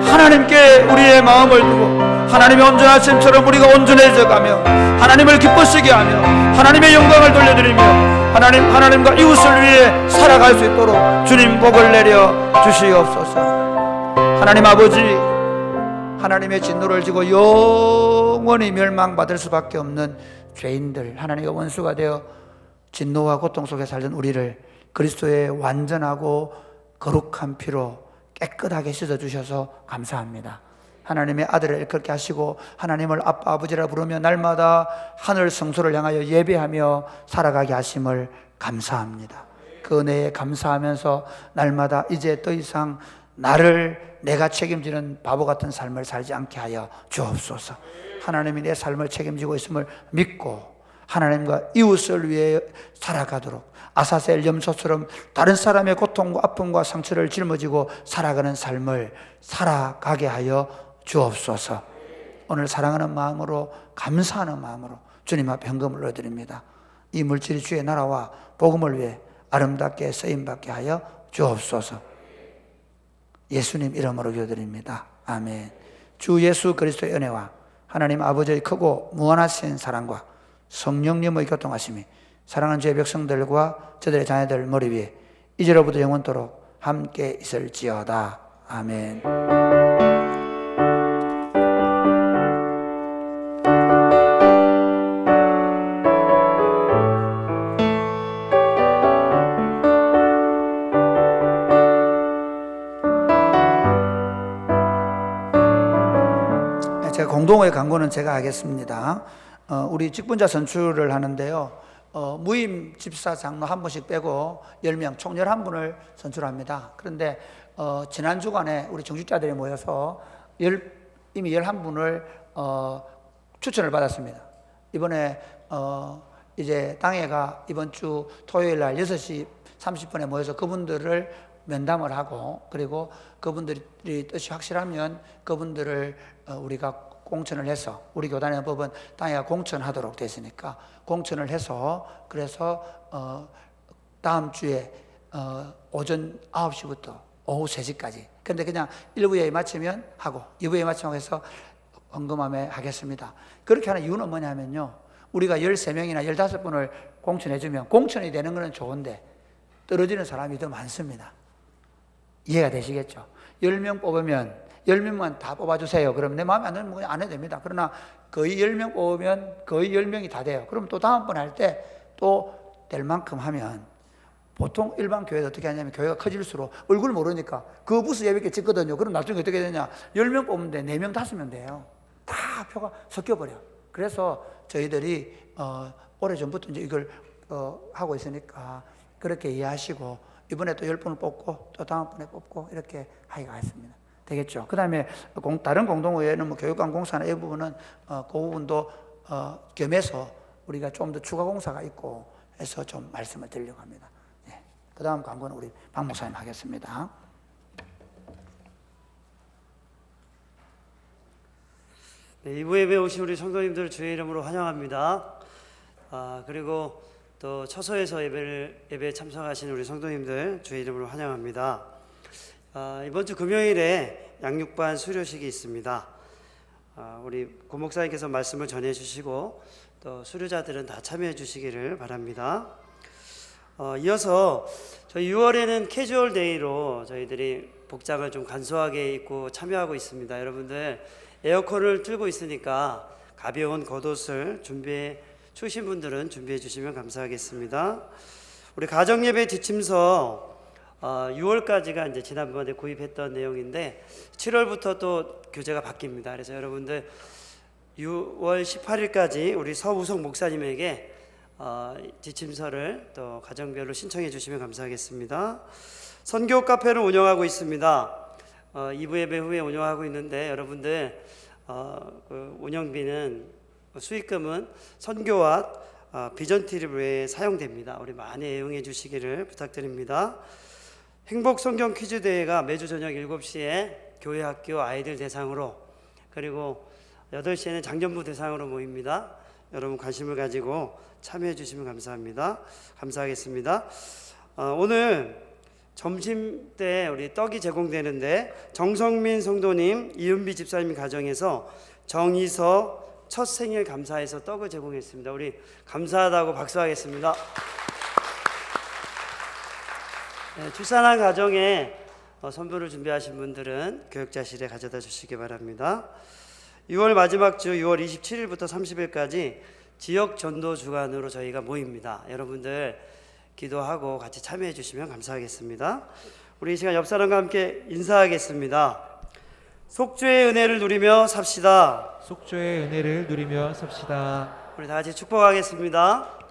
하나님께 우리의 마음을 두고 하나님의 온전하심처럼 우리가 온전해져 가며 하나님을 기쁘시게 하며 하나님의 영광을 돌려드리며 하나님과 이웃을 위해 살아갈 수 있도록 주님 복을 내려 주시옵소서. 하나님 아버지, 하나님의 진노를 지고 영원히 멸망받을 수밖에 없는 죄인들, 하나님의 원수가 되어 진노와 고통 속에 살던 우리를 그리스도의 완전하고 거룩한 피로 깨끗하게 씻어주셔서 감사합니다. 하나님의 아들을 일컬게 하시고 하나님을 아빠 아버지라 부르며 날마다 하늘 성소를 향하여 예배하며 살아가게 하심을 감사합니다. 그 은혜에 감사하면서 날마다 이제 더 이상 나를 내가 책임지는 바보 같은 삶을 살지 않게 하여 주옵소서. 하나님이 내 삶을 책임지고 있음을 믿고 하나님과 이웃을 위해 살아가도록 아사셀 염소처럼 다른 사람의 고통과 아픔과 상처를 짊어지고 살아가는 삶을 살아가게 하여 주옵소서. 오늘 사랑하는 마음으로 감사하는 마음으로 주님 앞에 헌금을 올려드립니다. 이 물질이 주의 나라와 복음을 위해 아름답게 쓰임받게 하여 주옵소서. 예수님 이름으로 기도드립니다. 아멘. 주 예수 그리스도의 은혜와 하나님 아버지의 크고 무한하신 사랑과 성령님의 교통하심이 사랑하는 주의 백성들과 저들의 자녀들 머리 위에 이제로부터 영원토록 함께 있을지어다. 아멘. 제가 공동의 광고는 제가 하겠습니다. 우리 직분자 선출을 하는데요. 무임 집사 장로 한 분씩 빼고 10명, 총 11분을 선출합니다. 그런데 지난 주간에 우리 정직자들이 모여서 이미 11분을 추천을 받았습니다. 이번에 이제 당회가 이번 주 토요일 날 6시 30분에 모여서 그분들을 면담을 하고, 그리고 그분들이 뜻이 확실하면 그분들을 우리가 공천을 해서, 우리 교단의 법은 당회가 공천하도록 되어 있으니까 공천을 해서, 그래서 다음 주에 오전 9시부터 오후 3시까지, 근데 그냥 1부에 마치면 하고 2부에 마치면 해서 헌금함에 하겠습니다. 그렇게 하는 이유는 뭐냐면요, 우리가 13명이나 15분을 공천해주면 공천이 되는 것은 좋은데 떨어지는 사람이 더 많습니다. 이해가 되시겠죠? 10명 뽑으면 10명만 다 뽑아주세요. 그럼 내 마음에 안 들면 그냥 안 해도 됩니다. 그러나 거의 10명 뽑으면 거의 10명이 다 돼요. 그럼 또 다음번 할 때 또 될 만큼 하면, 보통 일반 교회도 어떻게 하냐면 교회가 커질수록 얼굴 모르니까 그 부스 예배께 찍거든요. 그럼 나중에 어떻게 되냐, 10명 뽑는데 4명 5명 돼요. 다 표가 섞여버려. 그래서 저희들이 오래전부터 이제 이걸 하고 있으니까 그렇게 이해하시고 이번에 또 10분을 뽑고 또 다음번에 뽑고 이렇게 하기가 했습니다. 되겠죠? 그 다음에 다른 공동회에는 뭐 교육관 공사나 이 부분은 그 부분도 겸해서 우리가 좀 더 추가 공사가 있고 해서 좀 말씀을 드리려고 합니다. 네. 그 다음 광고는 우리 박 목사님 하겠습니다. 네, 2부 예배 오신 우리 성도님들 주의 이름으로 환영합니다. 그리고 또 처소에서 예배에 참석하신 우리 성도님들 주의 이름으로 환영합니다. 이번 주 금요일에 양육반 수료식이 있습니다. 우리 고 목사님께서 말씀을 전해 주시고 또 수료자들은 다 참여해 주시기를 바랍니다. 이어서 저희 6월에는 캐주얼 데이로 저희들이 복장을 좀 간소하게 입고 참여하고 있습니다. 여러분들 에어컨을 틀고 있으니까 가벼운 겉옷을 준비해 추우신 분들은 준비해 주시면 감사하겠습니다. 우리 가정예배 지침서 6월까지가 이제 지난번에 구입했던 내용인데 7월부터 또 교재가 바뀝니다. 그래서 여러분들 6월 18일까지 우리 서우성 목사님에게 지침서를 또 가정별로 신청해 주시면 감사하겠습니다. 선교 카페를 운영하고 있습니다. 2부 예배 후에 운영하고 있는데 여러분들 그 운영비는 수익금은 선교와 비전 TV에 사용됩니다. 우리 많이 애용해 주시기를 부탁드립니다. 행복 성경 퀴즈 대회가 매주 저녁 7시에 교회 학교 아이들 대상으로, 그리고 8시에는 장년부 대상으로 모입니다. 여러분 관심을 가지고 참여해 주시면 감사합니다. 감사하겠습니다. 오늘 점심 때 우리 떡이 제공되는데 정성민 성도님, 이은비 집사님 가정에서 정이서 첫 생일 감사해서 떡을 제공했습니다. 우리 감사하다고 박수하겠습니다. 네, 출산한 가정에 선물을 준비하신 분들은 교육자실에 가져다 주시기 바랍니다. 6월 마지막 주 6월 27일부터 30일까지 지역 전도 주간으로 저희가 모입니다. 여러분들 기도하고 같이 참여해 주시면 감사하겠습니다. 우리 이 시간 옆 사람과 함께 인사하겠습니다. 속죄의 은혜를 누리며 삽시다. 속죄의 은혜를 누리며 삽시다. 우리 다 같이 축복하겠습니다.